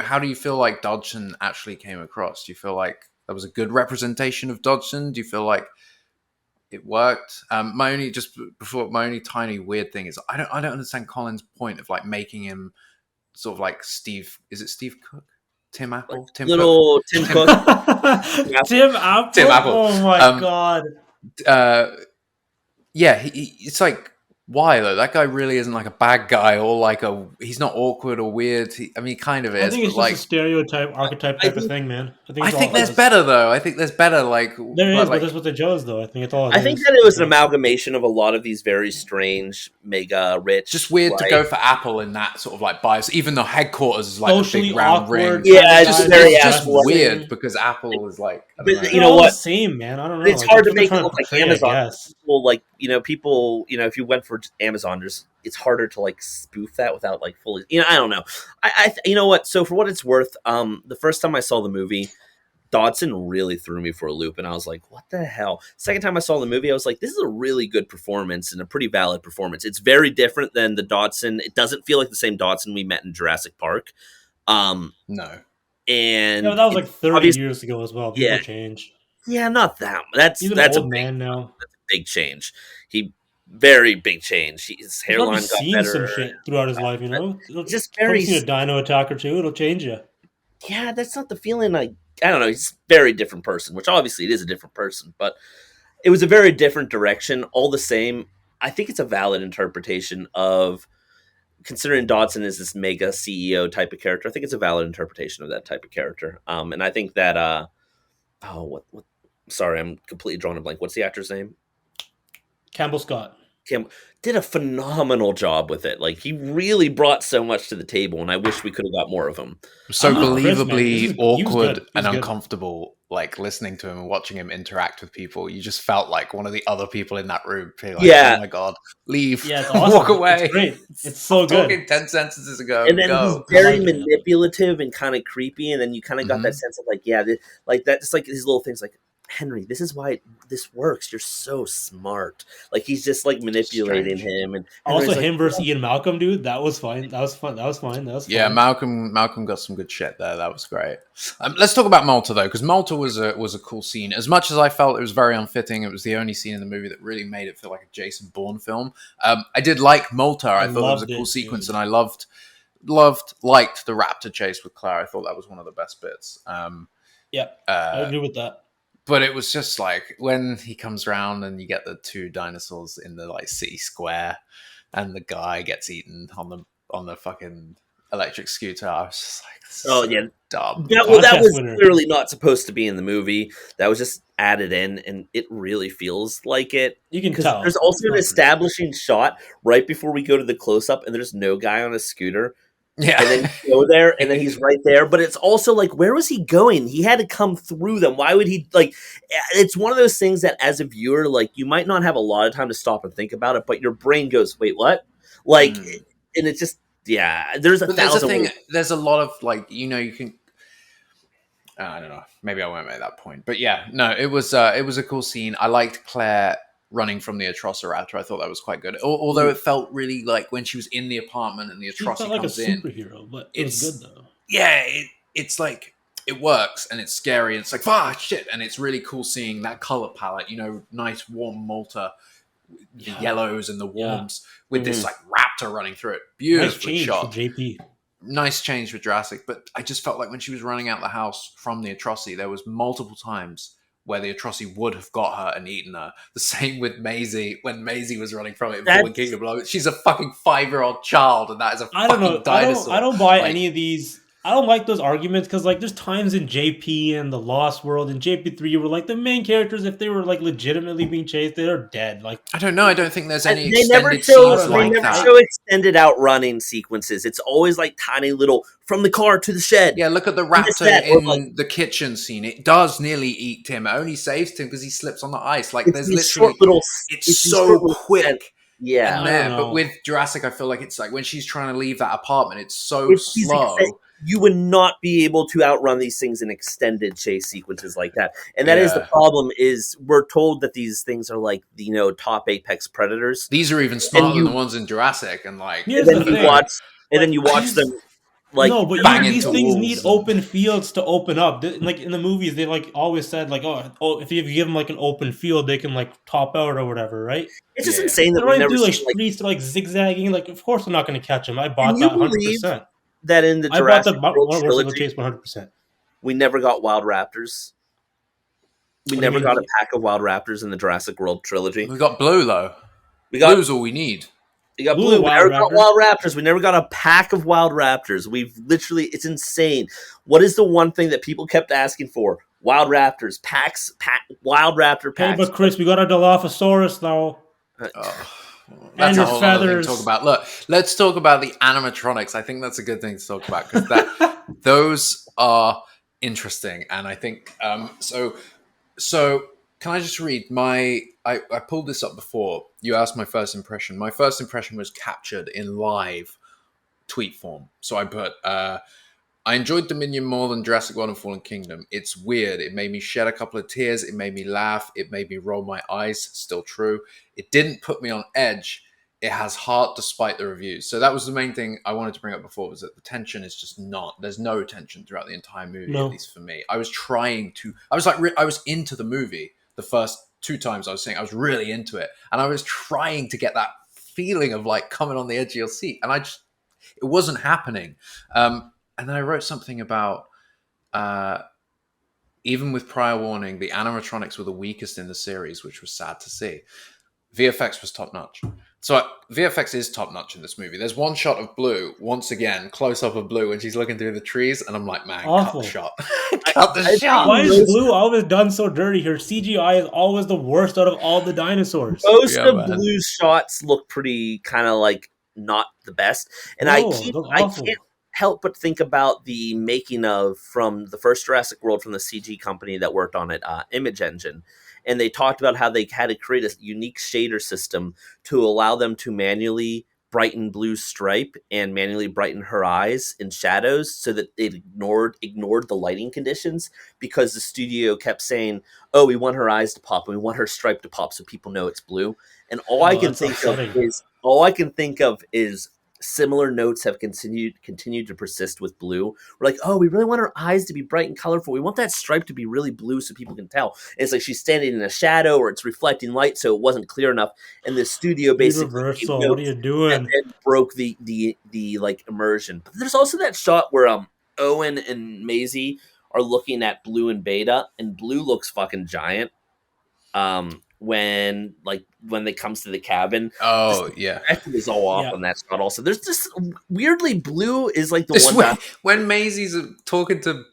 S1: how do you feel like Dodgson actually came across? Do you feel like that was a good representation of Dodgson? Do you feel like it worked? My only tiny weird thing is I don't understand Colin's point of like making him sort of like Steve. Is it Steve Cook? Tim
S2: like
S1: Apple? Tim Cook?
S2: little Tim Cook.
S3: Tim Apple.
S1: Tim Apple.
S3: Oh my
S1: Um,
S3: god.
S1: uh, yeah, it's like, why though? That guy really isn't like a bad guy or like he's not awkward or weird. I mean, he kind of
S3: I
S1: is,
S3: think
S1: but
S3: it's just a
S1: like,
S3: stereotype, archetype
S2: I
S3: type of
S2: think
S3: thing, man. I think
S1: I
S3: it's all
S1: think
S3: it
S1: there's
S3: is.
S1: better though. I think there's better. Like,
S3: There is, but
S1: like,
S3: that's what they chose, though. I think it's all it
S2: I
S3: is.
S2: think that it was an amalgamation of a lot of these very strange, mega
S1: just
S2: rich,
S1: weird to
S2: like
S1: go for Apple in that sort of like bias. Even though headquarters is like the
S3: Socially
S1: big round ring.
S3: awkward.
S2: Yeah,
S3: kind of
S2: it's
S3: guys
S2: just
S3: that
S2: very
S3: are
S1: It's just
S2: Apple.
S1: weird
S3: dressing.
S1: because Apple is like, I don't
S2: But
S1: know.
S2: you
S3: They're
S2: know
S3: all the
S2: what?
S3: same, man. I don't know.
S2: It's
S3: Like
S2: hard
S3: that's
S2: to
S3: what they're
S2: make it
S3: trying to
S2: look like
S3: portray, I
S2: Amazon.
S3: guess.
S2: People like people. If you went for Amazon, it's harder to like spoof that without like fully. I don't know. You know what? So for what it's worth, the first time I saw the movie, Dodson really threw me for a loop, and I was like, "What the hell?" Second time I saw the movie, I was like, "This is a really good performance and a pretty valid performance." It's very different than the Dodson. It doesn't feel like the same Dodson we met in Jurassic Park. Um,
S1: No.
S3: Yeah, but
S2: and
S3: that was
S2: it's
S3: like 30
S2: obvious,
S3: years ago as well.
S2: yeah,
S3: People change.
S2: yeah, not that. That's
S3: He's an
S2: that's a
S3: old man now.
S2: big change. He very big change. His
S3: He's probably
S2: hairline got
S3: seen some
S2: better.
S3: shit throughout his life,
S2: He's just
S3: Probably
S2: very
S3: seen a dino attack or two. It'll change you.
S2: yeah. That's not the feeling. I don't know. He's a very different person, which obviously it is a different person, but it was a very different direction. All the same, I think it's a valid interpretation of considering Dodson is this mega CEO type of character. I think it's a valid interpretation of that type of character. And I think that what? Sorry, I'm completely drawing a blank. What's the actor's name?
S3: Campbell Scott.
S2: Kim did a phenomenal job with it. Like he really brought so much to the table, and I wish we could have got more of him.
S1: So
S3: I'm with Chris, man.
S1: believably
S3: He was
S1: awkward
S3: good. He
S1: and
S3: was good.
S1: uncomfortable, like listening to him and watching him interact with people. You just felt like one of the other people in that room. Being like,
S2: Yeah,
S1: oh my god, leave,
S3: Yeah, it's awesome.
S1: walk away.
S3: It's great. It's so good.
S1: Talking 10 sentences ago,
S2: and then he's
S1: go.
S2: very
S3: like it.
S2: manipulative and kind of creepy, and then you kind of got that
S1: Mhm.
S2: sense of like, yeah, like that, just like these little things, like Henry, this is why this works. You're so smart. Like he's just like manipulating
S1: Strange.
S2: him, and
S3: Also,
S2: Henry's like,
S3: him versus Ian Malcolm, dude. That was fine. That was fun. That was fine. That was
S1: Yeah,
S3: fun.
S1: Malcolm got some good shit there. That was great. Let's talk about Malta though, because Malta was a cool scene. As much as I felt it was very unfitting, it was the only scene in the movie that really made it feel like a Jason Bourne film. I did like Malta. I thought it was a
S3: loved
S1: cool
S3: it,
S1: sequence,
S3: dude.
S1: and I liked the raptor chase with Claire. I thought that was one of the best bits.
S3: Yeah, I
S1: Uh,
S3: agree with that.
S1: but it was just like when he comes around and you get the two dinosaurs in the like city square, and the guy gets eaten on the fucking electric scooter. I was just like, this is
S2: Oh
S1: so
S2: yeah,
S1: dumb.
S2: that
S3: Contest
S2: was
S3: winner.
S2: clearly not supposed to be in the movie. That was just added in, and it really feels like it.
S3: You can
S2: Because
S3: tell.
S2: there's also
S3: It's
S2: an
S3: not produced.
S2: establishing shot right before we go to the close up, and there's no guy on a scooter.
S1: Yeah.
S2: And then you go there, and then he's right there. But it's also like, where was he going? He had to come through them. Why would he like? It's one of those things that, as a viewer, like you might not have a lot of time to stop and think about it, but your brain goes, "Wait, what?" Like, and it's just There's a
S1: But there's a
S2: thousand
S1: thing.
S2: ways.
S1: There's a lot of like, you can. I don't know. Maybe I won't make that point. But yeah, no, it was a cool scene. I liked Claire running from the Atrociraptor. I thought that was quite good. Although it felt really like when she was in the apartment and the
S3: She felt
S1: Atrocity
S3: like a
S1: comes in.
S3: superhero, but it was good though.
S1: Yeah, it's like it works and it's scary and it's like shit, and it's really cool seeing that color palette. Nice warm Malta, the yellows and the warms with this like raptor running through it. Beautifully
S3: Nice change
S1: shot.
S3: for JP.
S1: Nice change with Jurassic, but I just felt like when she was running out the house from the Atrocity, there was multiple times where the Atrocity would have got her and eaten her. The same with Maisie, when Maisie was running from it in Fallen Kingdom. Like, she's a fucking 5-year-old child, and that is a fucking dinosaur.
S3: I don't buy any of these. I don't like those arguments because like there's times in JP and the Lost World and JP3 where like the main characters, if they were like legitimately being chased, they're dead. Like
S1: I don't know. I don't think there's any
S2: they never
S1: extended
S2: show
S1: scenes like that.
S2: show extended out running sequences. It's always like tiny little from the car to the shed.
S1: Yeah, look at the raptor in the kitchen scene. It does nearly eat Tim. It only saves Tim because he slips on the ice. Like there's literally it's so quick.
S2: Yeah,
S1: and there. But with Jurassic, I feel like it's like when she's trying to leave that apartment, it's so slow.
S2: You would not be able to outrun these things in extended chase sequences like that. And that is the problem, is we're told that these things are like, top apex predators.
S1: These are even smarter than the ones in Jurassic. And like,
S2: and then you watch them. Like,
S3: no, but these things need open fields to open up. Like in the movies, they like always said like, oh, if you give them like an open field, they can like top out or whatever, right?
S2: It's just insane that
S3: we never do like streets like zigzagging. Like, of course they're not going to catch them. I bought that 100%.
S2: That in the Jurassic World
S3: trilogy, chase 100%.
S2: We never got wild raptors. We never got a pack of wild raptors in the Jurassic World trilogy.
S1: We got Blue though. Blue's all we need.
S2: We got Blue. We never got wild raptors. We never got a pack of wild raptors. We've literally, it's insane. What is the one thing that people kept asking for? Wild raptors, wild raptor packs.
S3: Hey, but Chris, we got a Dilophosaurus now.
S1: That's a whole other thing to talk about. Look, let's talk about the animatronics. I think that's a good thing to talk about because those are interesting, and I think So can I just read I pulled this up before. You asked my first impression. My first impression was captured in live tweet form. So I put, I enjoyed Dominion more than Jurassic World and Fallen Kingdom. It's weird. It made me shed a couple of tears. It made me laugh. It made me roll my eyes. Still true. It didn't put me on edge. It has heart despite the reviews. So that was the main thing I wanted to bring up before, was that the tension is just not, there's no tension throughout the entire movie, at least for me. I was into the movie the first 2 times I was saying, I was really into it. And I was trying to get that feeling of like coming on the edge of your seat. And it wasn't happening. And then I wrote something about, even with prior warning, the animatronics were the weakest in the series, which was sad to see. VFX was top notch. So VFX is top notch in this movie. There's one shot of Blue, once again, close up of Blue, when she's looking through the trees, and I'm like, man, cut the shot. Cut the shot.
S3: Why is Blue always done so dirty? Her CGI is always the worst out of all the dinosaurs.
S2: Most of Blue's shots look pretty kind of like not the best. And I can't help but think about the making of from the first Jurassic World from the CG company that worked on it, Image Engine. And they talked about how they had to create a unique shader system to allow them to manually brighten Blue's stripe and manually brighten her eyes in shadows so that it ignored the lighting conditions, because the studio kept saying, oh, we want her eyes to pop and we want her stripe to pop so people know it's Blue. And all I can think of is similar notes have continued to persist with Blue. We're like, oh, we really want her eyes to be bright and colorful. We want that stripe to be really blue so people can tell. And it's like she's standing in a shadow or it's reflecting light, so it wasn't clear enough. And the studio basically
S3: what are you doing?
S2: And broke the like immersion. But there's also that shot where Owen and Maisie are looking at Blue and Beta, and Blue looks fucking giant. when they comes to the cabin.
S1: Oh yeah.
S2: It was all off
S3: Yeah.
S2: on that shot. Also, there's just weirdly blue is like the
S1: This
S2: one
S1: when Maisie's talking to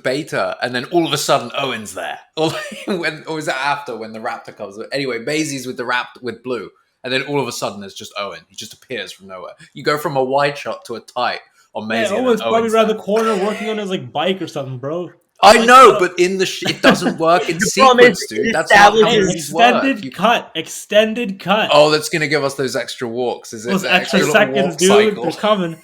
S1: Beta, and then all of a sudden Owen's there, or is that after when the raptor comes? Anyway, Maisie's with the raptor with Blue, and then all of a sudden there's just Owen. He just appears from nowhere. You go from a wide shot to a tight on Maisie.
S3: Yeah,
S1: and
S3: Owen's
S1: then
S3: probably
S1: Owen's
S3: around
S1: there.
S3: the corner working on his like bike or something, bro.
S1: I know, but in the it doesn't work in sequence, dude. That's not how movies work.
S3: Extended cut.
S1: Oh, that's gonna give us those extra walks. Is it
S3: Those
S1: the
S3: extra
S1: little
S3: seconds,
S1: walk
S3: dude?
S1: cycle?
S3: They're coming.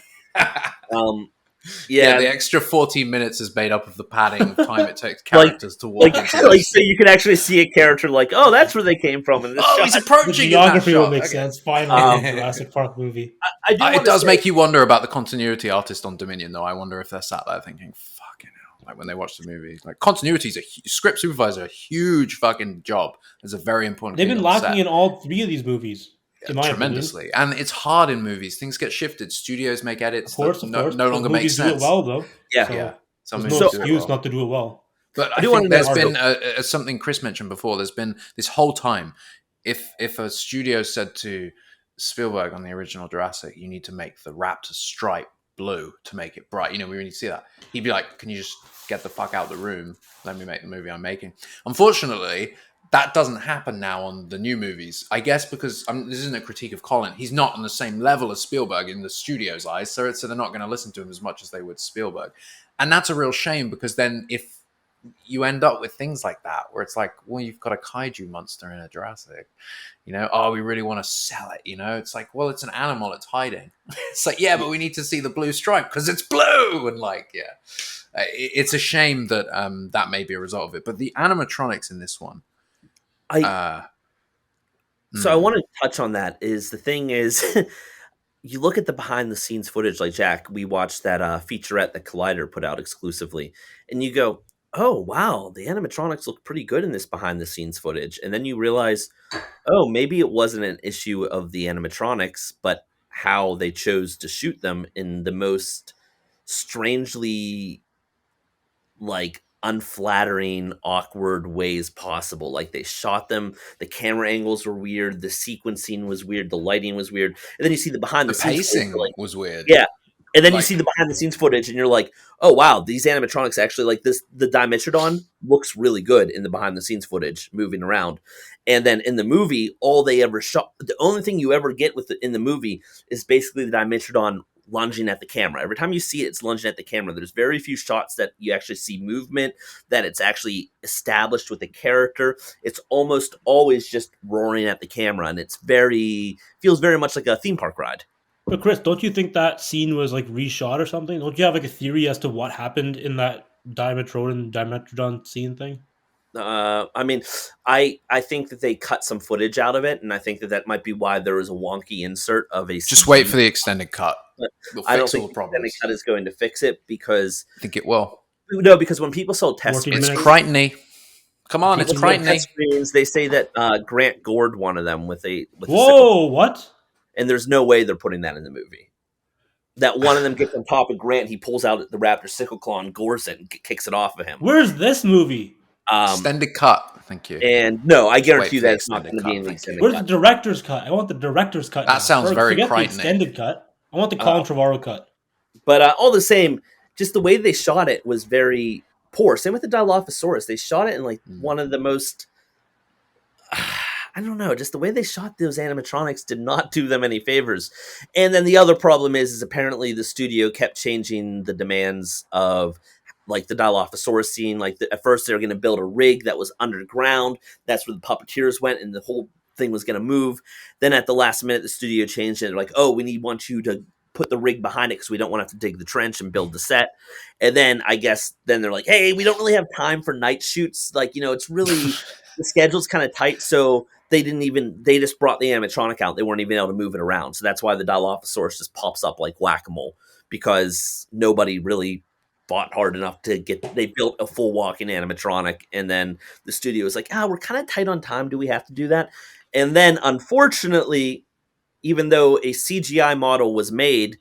S1: Yeah, the extra 14 minutes is made up of the padding time it takes characters to walk into this.
S2: so you can actually see a character like, oh, that's where they came from in this shot.
S1: He's
S3: The
S1: approaching in that
S3: geography will
S1: shot.
S3: make
S1: Okay.
S3: sense. Finally, Jurassic Park movie.
S1: It does make you wonder about the continuity artist on Dominion, though. I wonder if they're sat there thinking, fucking hell, like when they watch the movie. Like, continuity is script supervisor, a huge fucking job. It's a very important
S3: They've
S1: thing
S3: been
S1: on
S3: lacking
S1: set.
S3: in all three of these movies. In my
S1: Tremendously. And it's hard in movies. Things get shifted. Studios make edits
S3: Of course.
S1: no longer make
S3: movies
S1: sense.
S3: do it well, though.
S2: Yeah.
S3: So
S1: Yeah. Some
S3: there's no
S1: movies do it
S3: excuse
S1: well.
S3: not to do it well.
S1: But I
S2: do
S1: think
S2: wanna
S1: there's
S2: know-
S1: been something Chris mentioned before. There's been this whole time, if a studio said to Spielberg on the original Jurassic, you need to make the raptor stripe blue to make it bright. We need to see that. He'd be like, can you just get the fuck out of the room? Let me make the movie I'm making. Unfortunately, that doesn't happen now on the new movies. I guess because this isn't a critique of Colin. He's not on the same level as Spielberg in the studio's eyes, so they're not going to listen to him as much as they would Spielberg. And that's a real shame, because then if you end up with things like that, where it's like, well, you've got a kaiju monster in a Jurassic, we really want to sell it, It's like, well, it's an animal, it's hiding. It's like, yeah, but we need to see the blue stripe because it's blue, and it's a shame that that may be a result of it. But the animatronics in this one,
S2: So I want to touch on that. Is the thing is, you look at the behind the scenes footage, like Jack, we watched that featurette that Collider put out exclusively, and you go, oh wow, the animatronics look pretty good in this behind the scenes footage, and then you realize, oh, maybe it wasn't an issue of the animatronics, but how they chose to shoot them in the most strangely unflattering, awkward ways possible. Like, they shot them, the camera angles were weird, the sequencing was weird, the lighting was weird, and then you see the behind the scenes
S1: pacing
S2: footage,
S1: was weird.
S2: Yeah. And then you see the behind the scenes footage and you're like, oh wow, these animatronics actually, the Dimetrodon looks really good in the behind the scenes footage moving around. And then in the movie, all they ever shot, the only thing you ever get in the movie is basically the Dimetrodon lunging at the camera. Every time you see it, it's lunging at the camera. There's very few shots that you actually see movement, that it's actually established with the character. It's almost always just roaring at the camera, and feels very much like a theme park ride.
S3: But Chris, don't you think that scene was reshot or something? Don't you have a theory as to what happened in that Dimetrodon scene thing?
S2: I think that they cut some footage out of it, and I think that might be why there was a wonky insert of a.
S1: Just wait for the extended cut.
S2: I don't think the extended cut is going to fix it, because
S1: I think it will.
S2: No, because when people saw test
S1: it's Crichton-y. Come on, it's Crichton-y.
S2: Screens, they say that Grant gored one of them with a.
S3: Whoa! What?
S2: And there's no way they're putting that in the movie. That one of them gets on top of Grant, he pulls out the raptor sickle claw and gores it and kicks it off of him.
S3: Where's this movie?
S1: Extended cut. Thank you.
S2: And no, I guarantee you that it's not going to be in the extended cut.
S3: Where's the director's cut? I want the director's cut.
S1: That sounds very
S3: Forget the
S1: Crichton-y.
S3: extended cut. I want the Colin Trevorrow cut.
S2: But all the same, just the way they shot it was very poor. Same with the Dilophosaurus. They shot it in one of the most... I don't know, just the way they shot those animatronics did not do them any favors. And then the other problem is apparently the studio kept changing the demands of the Dilophosaurus scene. At first they were going to build a rig that was underground. That's where the puppeteers went, and the whole thing was going to move. Then at the last minute, the studio changed it. They're like, oh, want you to put the rig behind it because we don't want to have to dig the trench and build the set. And then I guess they're like, hey, we don't really have time for night shoots. It's really, the schedule's kind of tight. So they just brought the animatronic out. They weren't even able to move it around. So that's why the Dilophosaurus just pops up like whack-a-mole, because nobody really fought hard enough they built a full walking animatronic. And then the studio was like, we're kind of tight on time. Do we have to do that? And then unfortunately, even though a CGI model was made,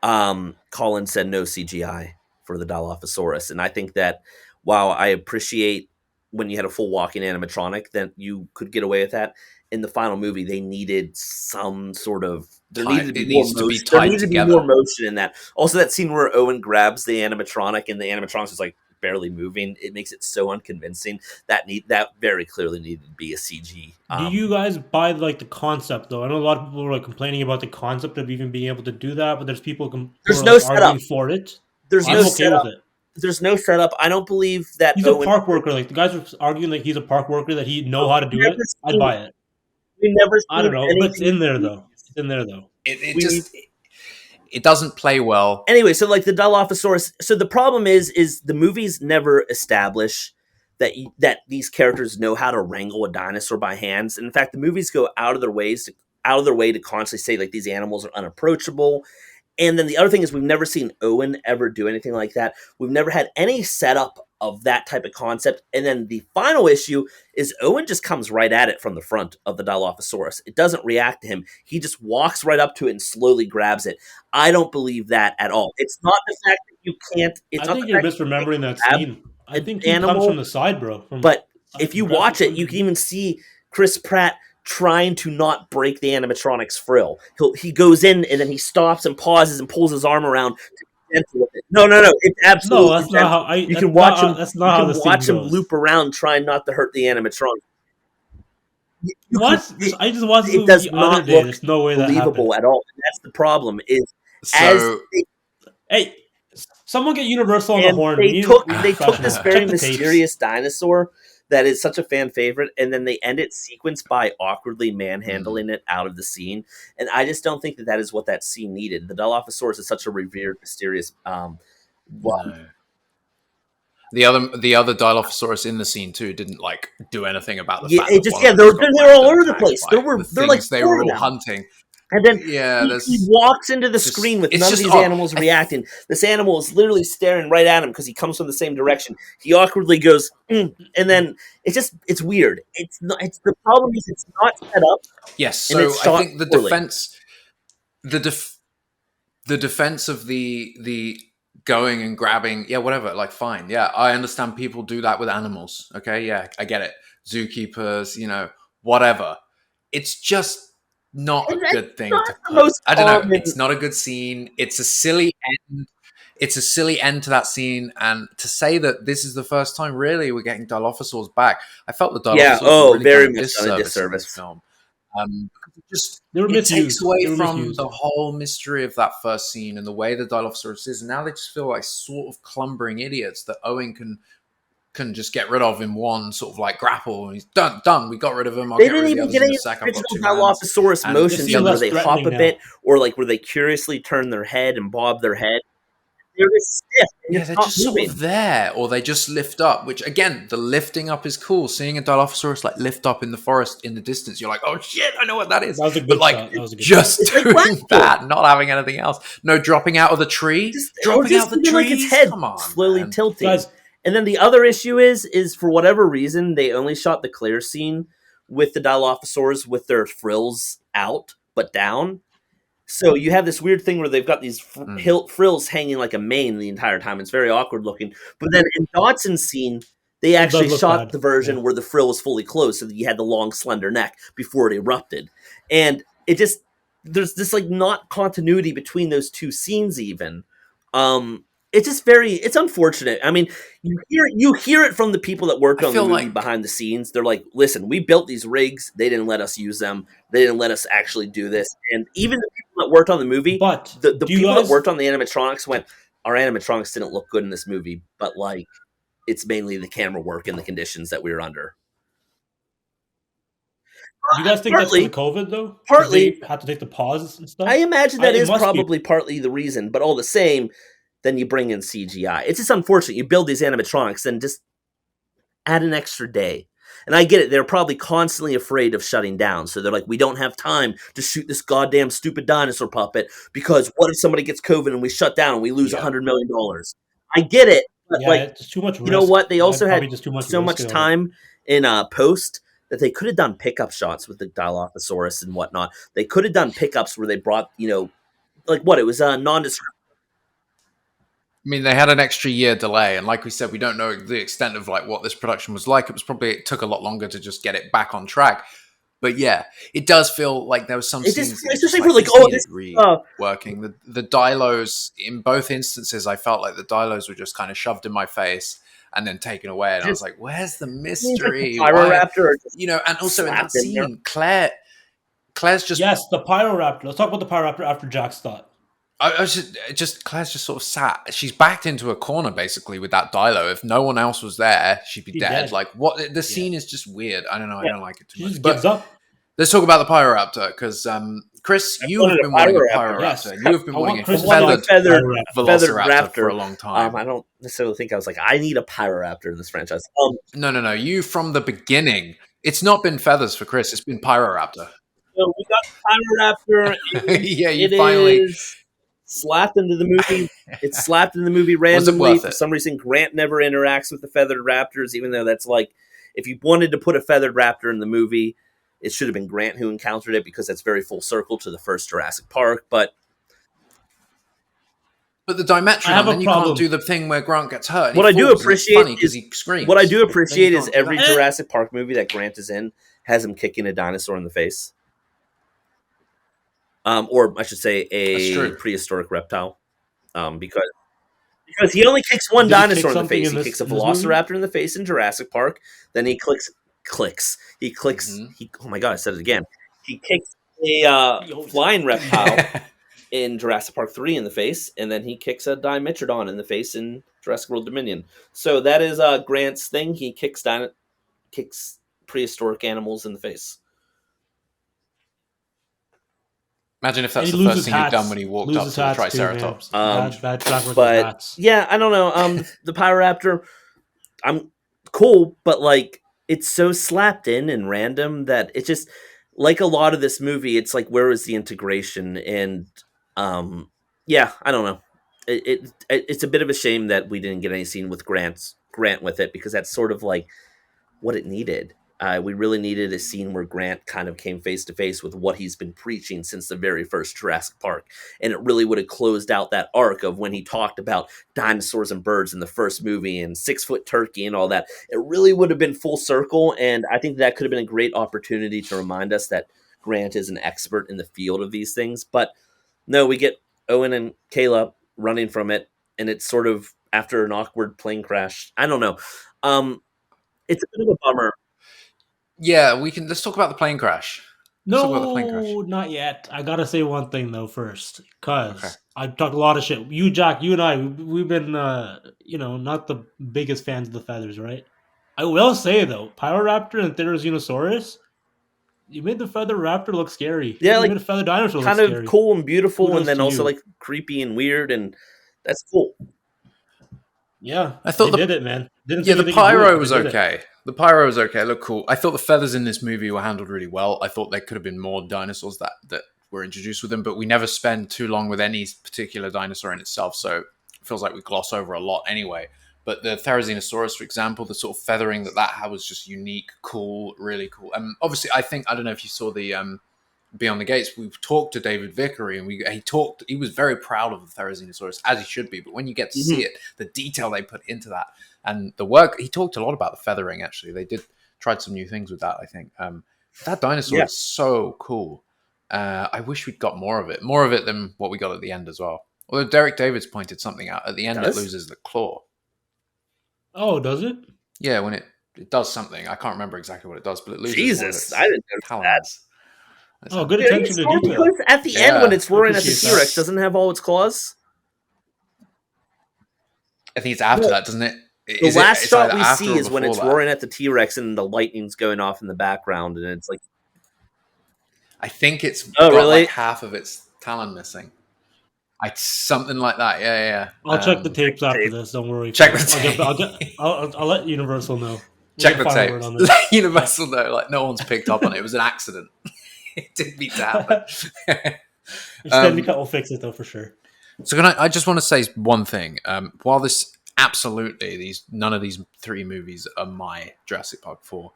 S2: Colin said no CGI for the Dilophosaurus. And I think that while I appreciate, when you had a full walking animatronic, then you could get away with that. In the final movie, they needed some sort of
S1: It needs to be tied
S2: There needed to be
S1: together.
S2: more motion in that. Also, that scene where Owen grabs the animatronic and the animatronic is like barely moving, it makes it so unconvincing. That very clearly needed to be a CG.
S3: Do you guys buy like the concept though? I know a lot of people are like complaining about the concept of even being able to do that, but there's people who
S2: There's
S3: are
S2: no
S3: like
S2: setup.
S3: arguing for it.
S2: There's
S3: I'm
S2: no
S3: okay with
S2: setup.
S3: it.
S2: There's no setup. I don't believe that
S3: He's a park worker. Like the guys are arguing like he's a park worker that he know how to do it. I'd buy it.
S2: We never
S3: I
S2: seen
S3: don't know, but it's
S2: anything.
S3: in there though. It's in there though.
S1: It doesn't play well.
S2: Anyway, so like the Dilophosaurus. So the problem is the movies never establish that these characters know how to wrangle a dinosaur by hands. And in fact, the movies go out of their way to constantly say like these animals are unapproachable. And then the other thing is we've never seen Owen ever do anything like that. We've never had any setup of that type of concept. And then the final issue is Owen just comes right at it from the front of the Dilophosaurus. It doesn't react to him. He just walks right up to it and slowly grabs it. I don't believe that at all. It's not the fact that you can't.
S3: I think you're misremembering that scene. I think he comes from the side, bro.
S2: But if you watch it, you can even see Chris Pratt trying to not break the animatronic's frill. He goes in and then he stops and pauses and pulls his arm around to with it. No, it's absolutely.
S3: No, that's not how.
S2: You can watch him.
S3: That's not how the scene goes.
S2: Watch him loop around, trying not to hurt the animatronic.
S3: What? I just watched
S2: it does not
S3: look There's no way that
S2: believable
S3: happened
S2: at all. And that's the problem.
S3: Hey, someone get Universal on the horn.
S2: They took this very mysterious dinosaur that is such a fan favorite, and then they end its sequence by awkwardly manhandling it out of the scene. And I just don't think that is what that scene needed. The Dilophosaurus is such a revered, mysterious.
S1: No. The other Dilophosaurus in the scene too didn't like do anything about the fact.
S2: They're all over the place. They were all
S1: hunting.
S2: And then he walks into the screen with none of these animals reacting. This animal is literally staring right at him because he comes from the same direction. He awkwardly goes, and then it's weird. It's not. It's the problem is it's not set up.
S1: Yes, so I think the defense of the going and grabbing, whatever, like fine, I understand people do that with animals. Okay, I get it. Zookeepers, whatever. It's just not a good thing to put. I don't know. It's not a good scene. It's a silly end. It's a silly end to that scene, and to say that this is the first time really we're getting Dilophosaurs back. I felt the Dilophosaurs were really
S2: very much a disservice
S1: in this film. It takes away from the whole mystery of that first scene and the way the Dilophosaurus is. And now they just feel like sort of clumbering idiots that Owen can just get rid of in one sort of like grapple. He's done. We got rid of him.
S2: They didn't even get any Dilophosaurus motions where they hop a bit or like where they curiously turn their head and bob their head. They're just stiff.
S1: They're just sort of there, or they just lift up. Which again, the lifting up is cool. Seeing a Dilophosaurus like lift up in the forest in the distance, you're like, "Oh shit, I know what that is."
S3: That was a good shot. That was a good
S1: just shot. Doing that, not having anything else. No dropping out of the tree. Dropping out of the tree.
S2: Like its head
S1: Come on,
S2: slowly tilting. Guys. And then the other issue is for whatever reason they only shot the clear scene with the Dilophosaurs with their frills out but down. So you have this weird thing where they've got these frills hanging like a mane the entire time. It's very awkward looking. But then in Dotson's scene, they actually shot the version where the frill was fully closed so that you had the long, slender neck before it erupted. And it just, there's this like not continuity between those two scenes even. It's just it's unfortunate. I mean, you hear it from the people that worked on the movie behind the scenes. They're like, listen, we built these rigs. They didn't let us use them. They didn't let us actually do this. And even the people that worked on the movie, the people that worked on the animatronics went, our animatronics didn't look good in this movie, but like, it's mainly the camera work and the conditions that we were under.
S3: Do you guys think that's because of COVID, though?
S2: Partly.
S3: They had to take the pauses and stuff?
S2: I imagine that is probably partly the reason, but all the same, then you bring in CGI. It's just unfortunate. You build these animatronics and just add an extra day. And I get it. They're probably constantly afraid of shutting down. So they're like, we don't have time to shoot this goddamn stupid dinosaur puppet because what if somebody gets COVID and we shut down and we lose $100 million? I get it. But
S3: it's too much risk.
S2: You know what? They also had so much time in post that they could have done pickup shots with the Dilophosaurus and whatnot. They could have done pickups where they brought, like what? It was nondescript.
S1: I mean, they had an extra year delay, and like we said, we don't know the extent of like what this production was like. It took a lot longer to just get it back on track. But yeah, it does feel like there was some
S2: It just,
S1: scenes that you
S2: especially
S1: just
S2: for
S1: like
S2: like,
S1: this
S2: oh,
S1: needed
S2: this,
S1: reworking. The dialos in both instances, I felt like the dialos were just kind of shoved in my face and then taken away, and I was
S2: just
S1: like, "Where's the
S2: seems like the
S1: mystery? Why?"
S2: Pyroraptor are just
S1: You know, and also in that
S2: slapped in there.
S1: scene, Claire's just
S3: Yes, the Pyroraptor. Let's talk about the Pyroraptor after Jack's thought.
S1: I was just Claire's just sort of sat. She's backed into a corner basically with that Dilo. If no one else was there, she'd be
S3: She's
S1: dead.
S3: dead.
S1: Like what? The scene is just weird. I don't know. I
S2: Yeah.
S1: don't like it too
S3: She
S1: much.
S3: just
S1: But
S3: gives up.
S1: let's talk about the Pyroraptor because Chris,
S2: I
S1: you
S2: wanted
S1: have
S2: a
S1: been wanting a
S2: Pyroraptor.
S1: Pyroraptor.
S3: Yes.
S1: You have been
S3: I
S1: wanting
S3: want
S1: a
S3: Chris
S2: feathered,
S1: feathered
S2: feathered
S1: Velociraptor for a
S2: raptor.
S1: long time.
S2: I don't necessarily think I was like, I need a Pyroraptor in this franchise.
S1: No. You from the beginning. It's not been feathers for Chris. It's been Pyroraptor.
S2: So we got Pyroraptor.
S1: Yeah, you
S2: It
S1: finally.
S2: is slapped into the movie. It's slapped in the movie
S1: Was it
S2: randomly.
S1: worth
S2: For
S1: it?
S2: some reason, Grant never interacts with the feathered raptors, even though that's like, if you wanted to put a feathered raptor in the movie, it should have been Grant who encountered it because that's very full circle to the first Jurassic Park. But
S1: the
S3: I have
S1: Dimetrodon,
S3: a
S1: then you can't
S3: problem.
S1: do the thing where Grant gets hurt. And
S2: What
S1: he
S2: I do
S1: falls, and it's
S2: appreciate
S1: funny because
S2: is-
S1: he screams.
S2: what I do
S1: Then
S2: appreciate
S1: you
S2: is
S1: can't do
S2: every
S1: that.
S2: Jurassic Park movie that Grant is in has him kicking a dinosaur in the face. Or I should say
S1: That's
S2: a
S1: true.
S2: prehistoric reptile. Because he only kicks one
S3: Did he kick
S2: dinosaur in the
S3: something
S2: face.
S3: in
S2: He
S3: this-
S2: kicks a
S3: in this movie?
S2: velociraptor in the face in Jurassic Park. Then he clicks. He clicks.
S1: Mhm.
S2: Oh my god! I said it again. He kicks a flying reptile in Jurassic Park 3 in the face, and then he kicks a Dimetrodon in the face in Jurassic World Dominion. So that is Grant's thing. He kicks prehistoric animals in the face.
S1: Imagine if
S3: And
S1: that's
S3: he
S1: the first
S3: loses
S1: thing he'd
S3: hats.
S1: done when he walked up
S3: Loses
S1: to the
S3: hats too, man.
S1: Triceratops.
S3: Bad track record with
S2: But
S3: hats.
S2: yeah, I don't know. The Pyroraptor, I'm cool, but like it's so slapped in and random that it just, like a lot of this movie, it's like, where is the integration? And yeah, I don't know. It's a bit of a shame that we didn't get any scene with Grant with it, because that's sort of like what it needed. We really needed a scene where Grant kind of came face to face with what he's been preaching since the very first Jurassic Park. And it really would have closed out that arc of when he talked about dinosaurs and birds in the first movie and 6-foot turkey and all that. It really would have been full circle. And I think that could have been a great opportunity to remind us that Grant is an expert in the field of these things. But no, we get Owen and Kayla running from it. And it's sort of after an awkward plane crash. I don't know. It's a bit of a bummer.
S1: Yeah, let's talk about the plane crash. Let's talk about the plane crash.
S3: No, not yet. I gotta say one thing though first, because
S1: Okay.
S3: I've talked a lot of shit. You, Jack, you and I, we've been, not the biggest fans of the feathers, right? I will say though, Pyroraptor and Therizinosaurus, you made the feather raptor look scary.
S2: Yeah,
S3: you
S2: like,
S3: made a feather dinosaur
S2: kind
S3: look
S2: of
S3: scary.
S2: cool and beautiful,
S3: Kudos
S2: and then
S3: to
S2: also
S3: you.
S2: like creepy and weird, and that's cool.
S3: Yeah,
S1: I thought
S3: they did it, man. Didn't
S1: Yeah,
S3: think
S1: the
S3: they could do it,
S1: pyro
S3: but
S1: was
S3: they did it.
S1: okay. The pyro was okay. It looked cool. I thought the feathers in this movie were handled really well. I thought there could have been more dinosaurs that were introduced with them, but we never spend too long with any particular dinosaur in itself, so it feels like we gloss over a lot anyway. But the Therizinosaurus, for example, the sort of feathering that had was just unique, cool, really cool. Obviously, I don't know if you saw the Beyond the Gates, we talked to David Vickery, and he was very proud of the Therizinosaurus, as he should be. But when you get to see it, the detail they put into that, and the work, he talked a lot about the feathering. Actually, they tried some new things with that. I think that dinosaur is so cool. I wish we'd got more of it than what we got at the end as well. Although Derek Davids pointed something out at the end, it loses the claw.
S3: Oh, does it?
S1: Yeah, when it does something, I can't remember exactly what it does, but it loses.
S2: Jesus, I didn't know that.
S3: Oh, good attention to detail.
S2: Because at the end, when it's roaring at the
S3: appreciate
S2: T-Rex,
S3: that.
S2: doesn't it have all its claws?
S1: I think it's after that, doesn't it?
S2: The last
S1: It's
S2: shot
S1: either
S2: we
S1: after
S2: see
S1: or
S2: is when
S1: before
S2: it's
S1: that.
S2: roaring at the T-Rex and the lightning's going off in the background, and it's like,
S1: I think it's
S2: Oh,
S1: got
S2: really?
S1: like half of its talon missing. Something like that. Yeah.
S3: I'll check the tapes
S2: check the
S3: after
S2: tape.
S3: this. Don't worry.
S1: Check the tape.
S3: I'll let Universal know.
S1: Check
S3: We'll
S1: the
S3: get a final
S1: tape.
S3: word on this.
S1: Let Universal know. Like no one's picked up on it. It was an accident. It didn't mean to happen.
S3: Extended will fix it though for sure.
S1: So I just want to say one thing. While this absolutely none of these three movies are my Jurassic Park 4.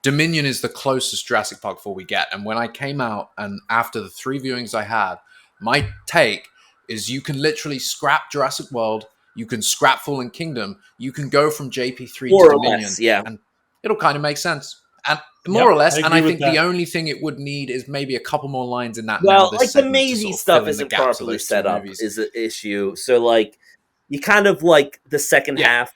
S1: Dominion is the closest Jurassic Park 4 we get. And when I came out and after the 3 viewings I had, my take is you can literally scrap Jurassic World, you can scrap Fallen Kingdom, you can go from JP3 to
S2: More or
S1: Dominion,
S2: less, yeah.
S1: and it'll kind of make sense. And more
S3: Yep,
S1: or less,
S3: I
S1: and
S3: agree
S1: I
S3: with
S1: think the
S3: that.
S1: only thing it would need is maybe a couple more lines in that now
S2: Well,
S1: this
S2: like the
S1: segment to
S2: Maisie
S1: sort of
S2: stuff
S1: fill in the
S2: isn't
S1: gaps of
S2: properly
S1: those two
S2: set up
S1: movies.
S2: is an issue. So like you kind of like the second
S1: Yeah.
S2: half.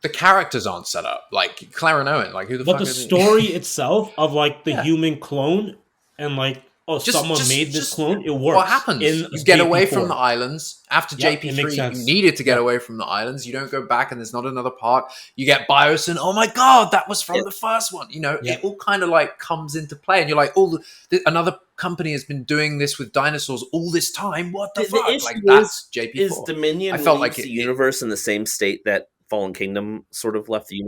S1: The characters aren't set up. Like Claire and Owen, like who the
S3: But
S1: fuck
S3: the
S1: is he?
S3: story itself of like the
S2: Yeah.
S3: human clone and like, oh, someone made this clone, it works.
S1: What happens?
S3: In
S1: You get away
S3: JP4.
S1: from the islands after
S3: Yep, it makes
S1: JP3. You
S3: sense.
S1: needed to get
S3: Yep.
S1: away from the islands. You don't go back, and there's not another part. You get Biosin. Oh my god, that was from the first one. You know,
S3: Yep.
S1: it all kind of like comes into play, and you're like, oh, another company has been doing this with dinosaurs all this time. What the fuck?
S2: issue
S1: Like that's JP4.
S2: is Dominion
S1: I felt
S2: leaves
S1: like
S2: the universe in the same state that Fallen Kingdom sort of left the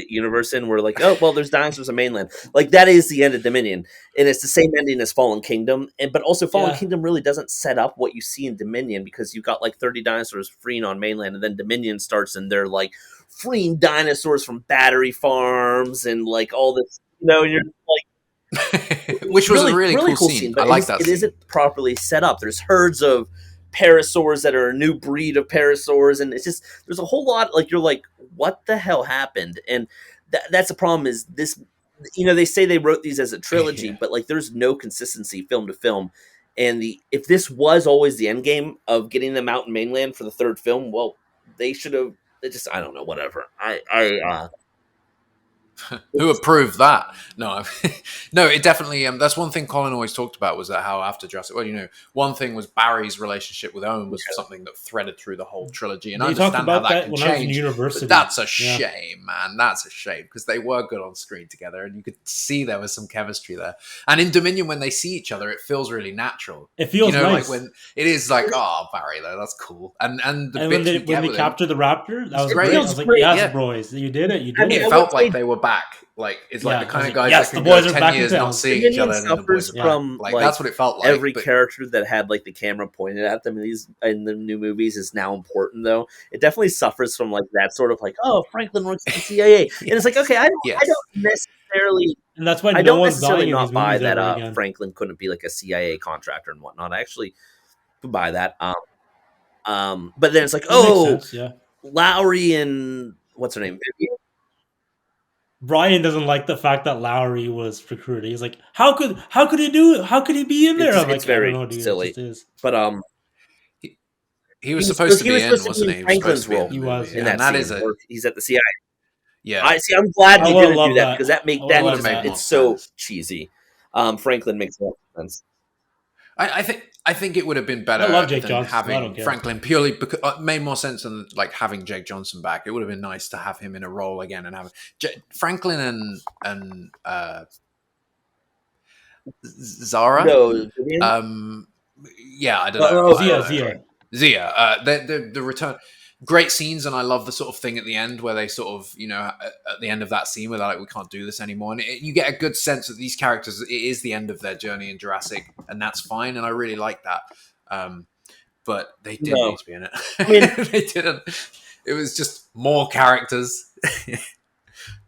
S2: universe in. We're like, oh well, there's dinosaurs on mainland. Like that is the end of Dominion, and it's the same ending as Fallen Kingdom. But also Fallen Kingdom really doesn't set up what you see in Dominion because you've got like 30 dinosaurs freeing on mainland, and then Dominion starts and they're like freeing dinosaurs from battery farms and like all this. You know, and you're like,
S1: which was a really cool scene.
S2: But
S1: I like that
S2: it
S1: scene.
S2: isn't properly set up. There's herds of parasaurs that are a new breed of parasaurs, and it's just there's a whole lot. Like you're like, what the hell happened? And that's the problem. Is this? You know, they say they wrote these as a trilogy, but like there's no consistency film to film. And if this was always the end game of getting them out in mainland for the third film, well, they should have. Just I don't know, whatever.
S1: Who approved that? No, no. It definitely. That's one thing Colin always talked about was that how after Jurassic. Well, you know, one thing was Barry's relationship with Owen was something that threaded through the whole trilogy, and I understand how that can change. But that's a shame, man. That's a shame because they were good on screen together, and you could see there was some chemistry there. And in Dominion, when they see each other, it feels really natural.
S3: It feels
S1: like
S3: nice.
S1: when it is like, oh, Barry, though, that's cool. And
S3: when they capture the raptor, that was great. I was like, yes, boys, you did it. You did it.
S1: It felt like they were back. Like it's like the kind of guys that can go 10 years not seeing each other, and then the boys are
S2: from
S1: like that's what it felt like.
S2: Every character that had like the camera pointed at them in the new movies is now important, though. It definitely suffers from like that sort of like, oh, Franklin works at the CIA, and it's like, okay, I don't necessarily,
S3: and that's why
S2: I
S3: don't
S2: necessarily not buy that. Franklin couldn't be like a CIA contractor and whatnot. I actually could buy that. But then it's like, Lowry and what's her name, Vivian.
S3: Brian doesn't like the fact that Lowry was recruited. He's like, how could he do it? How could he be in there? I'm like,
S2: it's very silly. But
S1: he was supposed to be in, wasn't he?
S2: Franklin's role.
S3: He was,
S2: and that is he's at the CIA.
S1: Yeah,
S2: I'm glad he didn't do that because that it's so cheesy. Franklin makes a lot of sense.
S1: I think it would have been better than having Franklin purely because it made more sense than like having Jake Johnson back. It would have been nice to have him in a role again and have Franklin and Zara.
S2: No,
S1: yeah, I don't know.
S3: Zia.
S1: The return. Great scenes, and I love the sort of thing at the end where they sort of, you know, at the end of that scene where they're like, we can't do this anymore. And you get a good sense that these characters, it is the end of their journey in Jurassic, and that's fine. And I really like that. But they didn't need to be in it. I mean, they didn't. It was just more characters.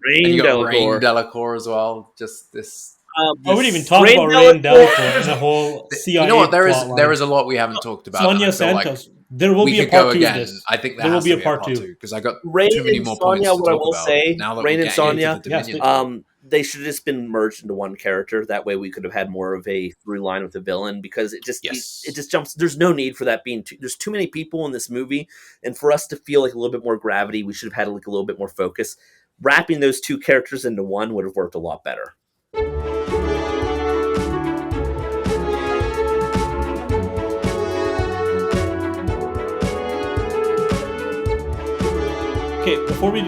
S1: Rain Delacour as well. Just this.
S3: I wouldn't even talk about Rain Delacour and the whole CIA.
S1: You know what? There is a lot we haven't talked about.
S3: Sonia Santos. There will be a part 2 of this.
S1: I think there will be a part 2 because I got
S2: Rain
S1: too many more points to talk about.
S2: Now that Rain and Sonia, they should have just been merged into one character. That way, we could have had more of a through line with the villain because it just jumps. There's no need for that being. There's too many people in this movie, and for us to feel like a little bit more gravity, we should have had like a little bit more focus. Wrapping those two characters into one would have worked a lot better.
S3: Okay, before we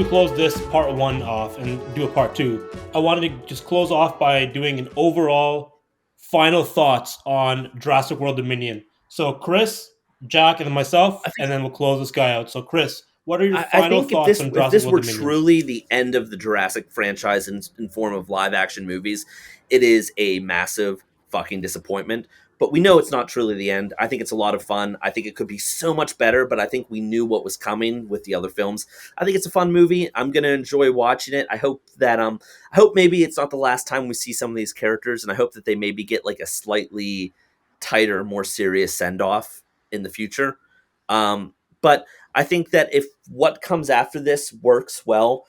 S3: close this part 1 off and do a part 2, I wanted to just close off by doing an overall final thoughts on Jurassic World Dominion. So Chris, Jack, and then myself, and then we'll close this guy out. So Chris, what are your final thoughts on Jurassic World Dominion?
S2: If this were truly the end of the Jurassic franchise in form of live action movies, it is a massive fucking disappointment. But we know it's not truly the end. I think it's a lot of fun. I think it could be so much better, but I think we knew what was coming with the other films. I think it's a fun movie. I'm going to enjoy watching it. I hope that I hope maybe it's not the last time we see some of these characters, and I hope that they maybe get like a slightly tighter, more serious send-off in the future. But I think that if what comes after this works well,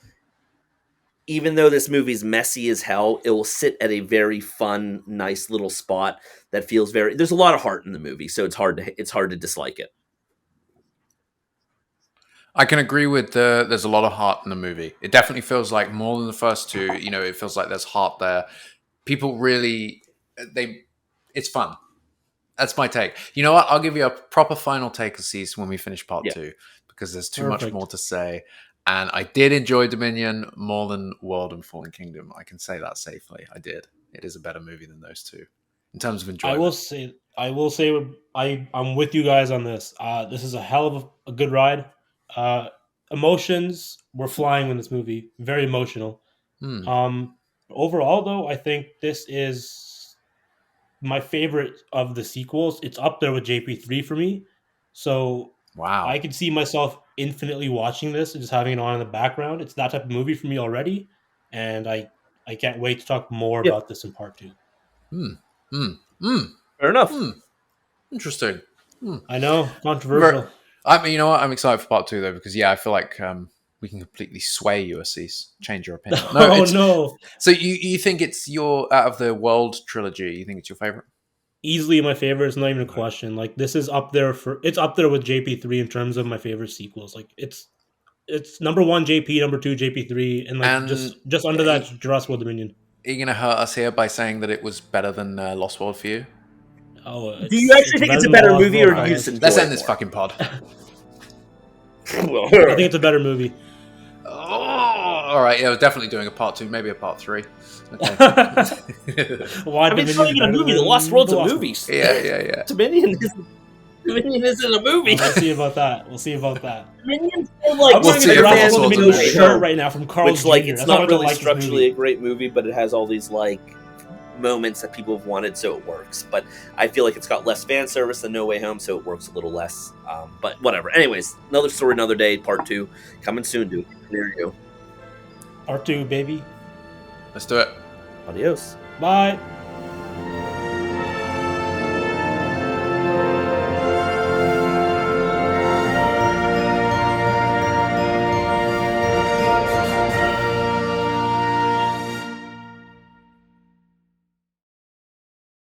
S2: even though this movie's messy as hell, it will sit at a very fun, nice little spot that feels very. There's a lot of heart in the movie, so it's hard to dislike it.
S1: I can agree with there's a lot of heart in the movie. It definitely feels like more than the first two. It feels like there's heart there. People really it's fun. That's my take. You know what? I'll give you a proper final take, Asees, when we finish part 2, because there's too much more to say. And I did enjoy Dominion more than World and Fallen Kingdom. I can say that safely. I did. It is a better movie than those two in terms of enjoyment.
S3: I will say, I'm with you guys on this. This is a hell of a good ride. Emotions were flying in this movie. Very emotional. Overall, though, I think this is my favorite of the sequels. It's up there with JP3 for me. So
S1: wow,
S3: I could see myself infinitely watching this and just having it on in the background. It's that type of movie for me already, and I can't wait to talk more about this in part 2.
S2: Fair enough.
S1: Interesting.
S3: I know, controversial.
S1: I mean, you know what? I'm excited for part 2 though, because I feel like we can completely sway you, Asees. Change your opinion.
S3: No.
S1: So you think it's your out of the World trilogy? You think it's your favorite?
S3: Easily my favorite. It's not even a question. Like, this is up there it's up there with JP3 in terms of my favorite sequels. Like, it's number 1 JP, number 2 JP3, and just under that Jurassic World Dominion.
S1: Are you gonna hurt us here by saying that it was better than Lost World for you?
S2: Do you actually think it's a better movie, or do you just enjoy
S1: Let's end
S2: it
S1: this
S2: more?
S1: fucking pod.
S3: I think it's a better movie.
S1: Oh, all right. Yeah, we're definitely doing a part 2, maybe a part 3. Okay.
S3: Why?
S2: I mean, it's not even a movie. The Lost World's a movie.
S1: Yeah.
S2: Dominion isn't a movie.
S3: We'll see about that.
S2: Dominion's like
S3: I'm wearing a Jurassic World Dominion shirt right now from Carl
S2: which, like,
S3: Jr.
S2: it's
S3: That's
S2: not
S3: how
S2: really
S3: much I like
S2: structurally a great movie, but it has all these like moments that people have wanted, so it works. But I feel like it's got less fan service than No Way Home, so it works a little less. But whatever. Anyways, another story, another day. Part 2 coming soon, dude. There you go.
S3: Part 2, baby.
S1: Let's do it.
S2: Adios.
S3: Bye.